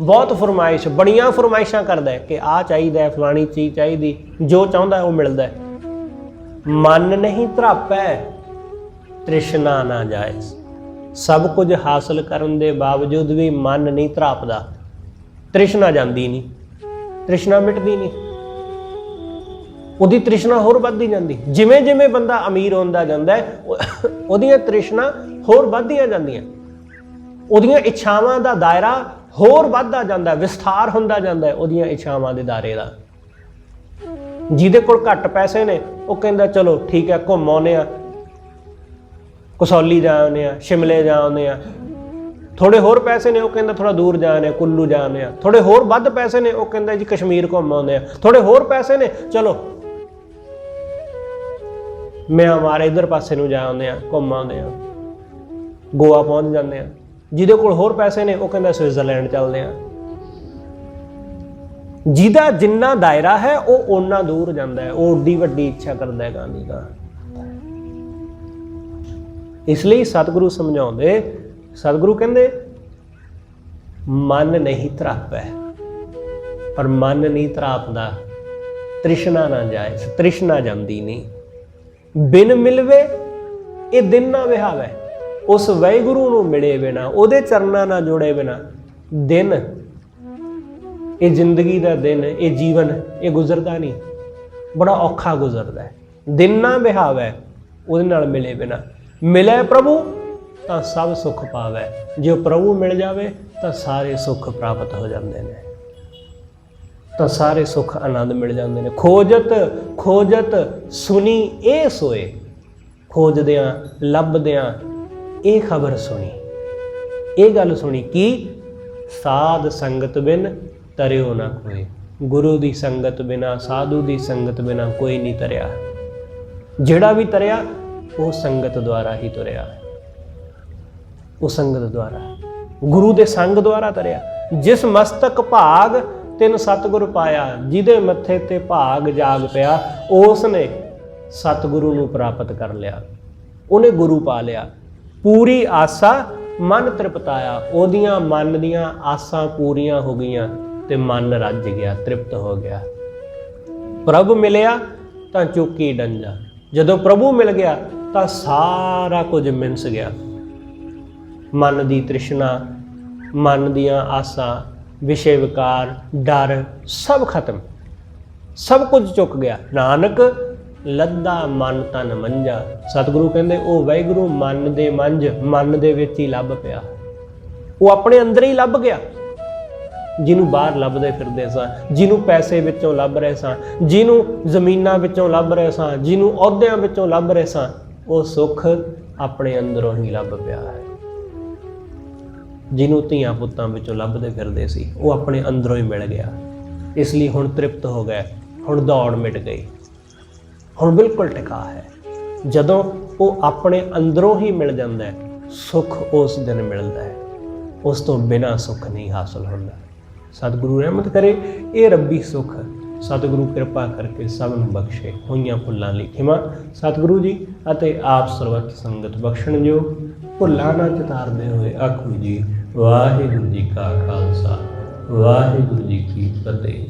बहुत फरमाइश, बड़ियां फरमाइशां करदा है कि आ चाहिए, फलानी चीज़ चाहिए, जो चाहुंदा है वो मिलदा है। मन नहीं धरापै तृष्णा ना जाए। सब कुछ हासिल करन दे बावजूद भी मन नहीं धरापदा, तृष्णा जाती नहीं, तृष्णा मिटती नहीं, ਉਹਦੀ तृष्णा होर ਵੱਧਦੀ ਜਾਂਦੀ। जिमें जिमें बंदा अमीर होंदा ਜਾਂਦਾ है ਉਹਦੀਆਂ तृष्णा होर ਵੱਧਦੀਆਂ ਜਾਂਦੀਆਂ, ਉਹਦੀਆਂ ਇੱਛਾਵਾਂ ਦਾ दायरा होर ਵੱਧਦਾ ਜਾਂਦਾ, विस्तार ਹੁੰਦਾ ਜਾਂਦਾ ਉਹਦੀਆਂ ਇੱਛਾਵਾਂ ਦੇ दायरे ਦਾ। ਜਿਹਦੇ ਕੋਲ ਘੱਟ ਪੈਸੇ ਨੇ ਉਹ ਕਹਿੰਦਾ ਚਲੋ ਠੀਕ ਹੈ ਘੁੰਮ ਆਉਂਦੇ ਆ, कसौली जा आने, शिमले जा आने। थोड़े होर पैसे ने वो कहता थोड़ा दूर जा आने, कुल्लू जा आने। थोड़े होर वध पैसे ने वो कहता जी कश्मीर घूम आने। थोड़े होर पैसे ने चलो म्यांमार इधर पासे नूं जा आने, घूम आने, गोवा पहुँच जाते हैं। जिहदे कोल होर पैसे ने वो कहता स्विट्जरलैंड चलते हैं। जिहदा जिन्ना दायरा है वो उन्ना दूर जाता है, वो उड्डी वड्डी इच्छा करता है गांधी का। इसलिए सतगुरु समझाते, सतगुरु कहते मन नहीं धरापै, पर मन नहीं धरापदा तृष्णा ना जाए, तृष्णा जाती नहीं। बिन मिलवे ये दिन ना विहावै, उस वाहिगुरू नूं मिले बिना, उहदे चरनां नाल जुड़े बिना दिन, ये जिंदगी का दिन, ये जीवन ये गुजरदा नहीं, बड़ा औखा गुजरदा है। दिन ना विहावै उहदे नाल मिले बिना। मिले प्रभु तो सब सुख पावै, जो प्रभु मिल जाए तो सारे सुख प्राप्त हो जाते हैं, तो सारे सुख आनंद मिल जाते हैं। खोजत खोजत सुनी ए सोए, खोजदियां लभदियां ये खबर सुनी, ये गल सुनी कि साध संगत बिन तरियो ना कोई। गुरु की संगत बिना, साधु की संगत बिना कोई नहीं तरिया। जिहड़ा भी तरिया ਉਹ ਸੰਗਤ ਦੁਆਰਾ ਹੀ ਤੁਰਿਆ, ਉਹ ਸੰਗਤ ਦੁਆਰਾ, ਗੁਰੂ ਦੇ ਸੰਗ ਦੁਆਰਾ ਤਰਿਆ। ਜਿਸ ਮਸਤਕ ਭਾਗ ਤਿਨ ਸਤਿਗੁਰ ਪਾਇਆ, ਜਿਹਦੇ ਮੱਥੇ ਤੇ ਭਾਗ ਜਾਗ ਪਿਆ, ਉਸ ਨੇ ਸਤਿਗੁਰੂ ਨੂੰ ਪ੍ਰਾਪਤ ਕਰ ਲਿਆ, ਉਹਨੇ ਗੁਰੂ ਪਾ ਲਿਆ। ਪੂਰੀ ਆਸਾ ਮਨ ਤ੍ਰਿਪਤਾਇਆ, ਉਹਦੀਆਂ ਮਨ ਦੀਆਂ ਆਸਾਂ ਪੂਰੀਆਂ ਹੋ ਗਈਆਂ ਤੇ ਮਨ ਰੱਜ ਗਿਆ, ਤ੍ਰਿਪਤ ਹੋ ਗਿਆ। ਪ੍ਰਭ ਮਿਲਿਆ ਤਾਂ ਚੁੱਕੀ ਡੰਜਾ, ਜਦੋਂ ਪ੍ਰਭੂ ਮਿਲ ਗਿਆ ਤਾਂ ਸਾਰਾ ਕੁਝ ਮਿੰਸ ਗਿਆ। ਮਨ ਦੀ ਤ੍ਰਿਸ਼ਨਾ, ਮਨ ਦੀਆਂ ਆਸਾਂ, ਵਿਸ਼ੇ ਵਿਕਾਰ, ਡਰ ਸਭ ਖਤਮ, ਸਭ ਕੁਝ ਚੁੱਕ ਗਿਆ। ਨਾਨਕ ਲੱਦਾ ਮਨ ਤਨ ਮੰਝਾ, ਸਤਿਗੁਰੂ ਕਹਿੰਦੇ ਉਹ ਵਾਹਿਗੁਰੂ ਮਨ ਦੇ ਮੰਝ, ਮਨ ਦੇ ਵਿੱਚ ਹੀ ਲੱਭ ਪਿਆ, ਉਹ ਆਪਣੇ ਅੰਦਰ ਹੀ ਲੱਭ ਗਿਆ। ਜਿਹਨੂੰ ਬਾਹਰ ਲੱਭਦੇ ਫਿਰਦੇ ਸਾਂ, ਜਿਹਨੂੰ ਪੈਸੇ ਵਿੱਚੋਂ ਲੱਭ ਰਹੇ ਸਾਂ, ਜਿਹਨੂੰ ਜ਼ਮੀਨਾਂ ਵਿੱਚੋਂ ਲੱਭ ਰਹੇ ਸਾਂ, ਜਿਹਨੂੰ ਅਹੁਦਿਆਂ ਵਿੱਚੋਂ ਲੱਭ ਰਹੇ ਸਾਂ, ਉਹ ਸੁੱਖ ਆਪਣੇ ਅੰਦਰੋਂ ਹੀ ਲੱਭ ਪਿਆ ਹੈ। ਜਿਹਨੂੰ ਧੀਆਂ ਪੁੱਤਾਂ ਵਿੱਚੋਂ ਲੱਭਦੇ ਫਿਰਦੇ ਸੀ, ਉਹ ਆਪਣੇ ਅੰਦਰੋਂ ਹੀ ਮਿਲ ਗਿਆ। ਇਸ ਲਈ ਹੁਣ ਤ੍ਰਿਪਤ ਹੋ ਗਏ, ਹੁਣ ਦੌੜ ਮਿਟ ਗਈ, ਹੁਣ ਬਿਲਕੁਲ ਟਿਕਾ ਹੈ। ਜਦੋਂ ਉਹ ਆਪਣੇ ਅੰਦਰੋਂ ਹੀ ਮਿਲ ਜਾਂਦਾ ਹੈ, ਸੁੱਖ ਉਸ ਦਿਨ ਮਿਲਦਾ ਹੈ, ਉਸ ਤੋਂ ਬਿਨਾਂ ਸੁੱਖ ਨਹੀਂ ਹਾਸਲ ਹੁੰਦਾ। ਸਤਿਗੁਰੂ ਰਹਿਮਤ ਕਰੇ, ਇਹ ਰੱਬੀ ਸੁੱਖ ਸਤਿਗੁਰੂ ਕਿਰਪਾ ਕਰਕੇ ਸਭ ਨੂੰ ਬਖਸ਼ੇ। ਹੋਈਆਂ ਭੁੱਲਾਂ ਲਈ ਖਿਮਾ ਸਤਿਗੁਰੂ ਜੀ ਅਤੇ ਆਪ ਸਰਬੱਤ ਸੰਗਤ ਬਖਸ਼ਣ ਜੋ, ਭੁੱਲਾਂ ਨਾ ਚਿਤਾਰਦੇ ਹੋਏ ਆਖੋ ਜੀ ਵਾਹਿਗੁਰੂ ਜੀ ਕਾ ਖਾਲਸਾ, ਵਾਹਿਗੁਰੂ ਜੀ ਕੀ ਫਤਿਹ।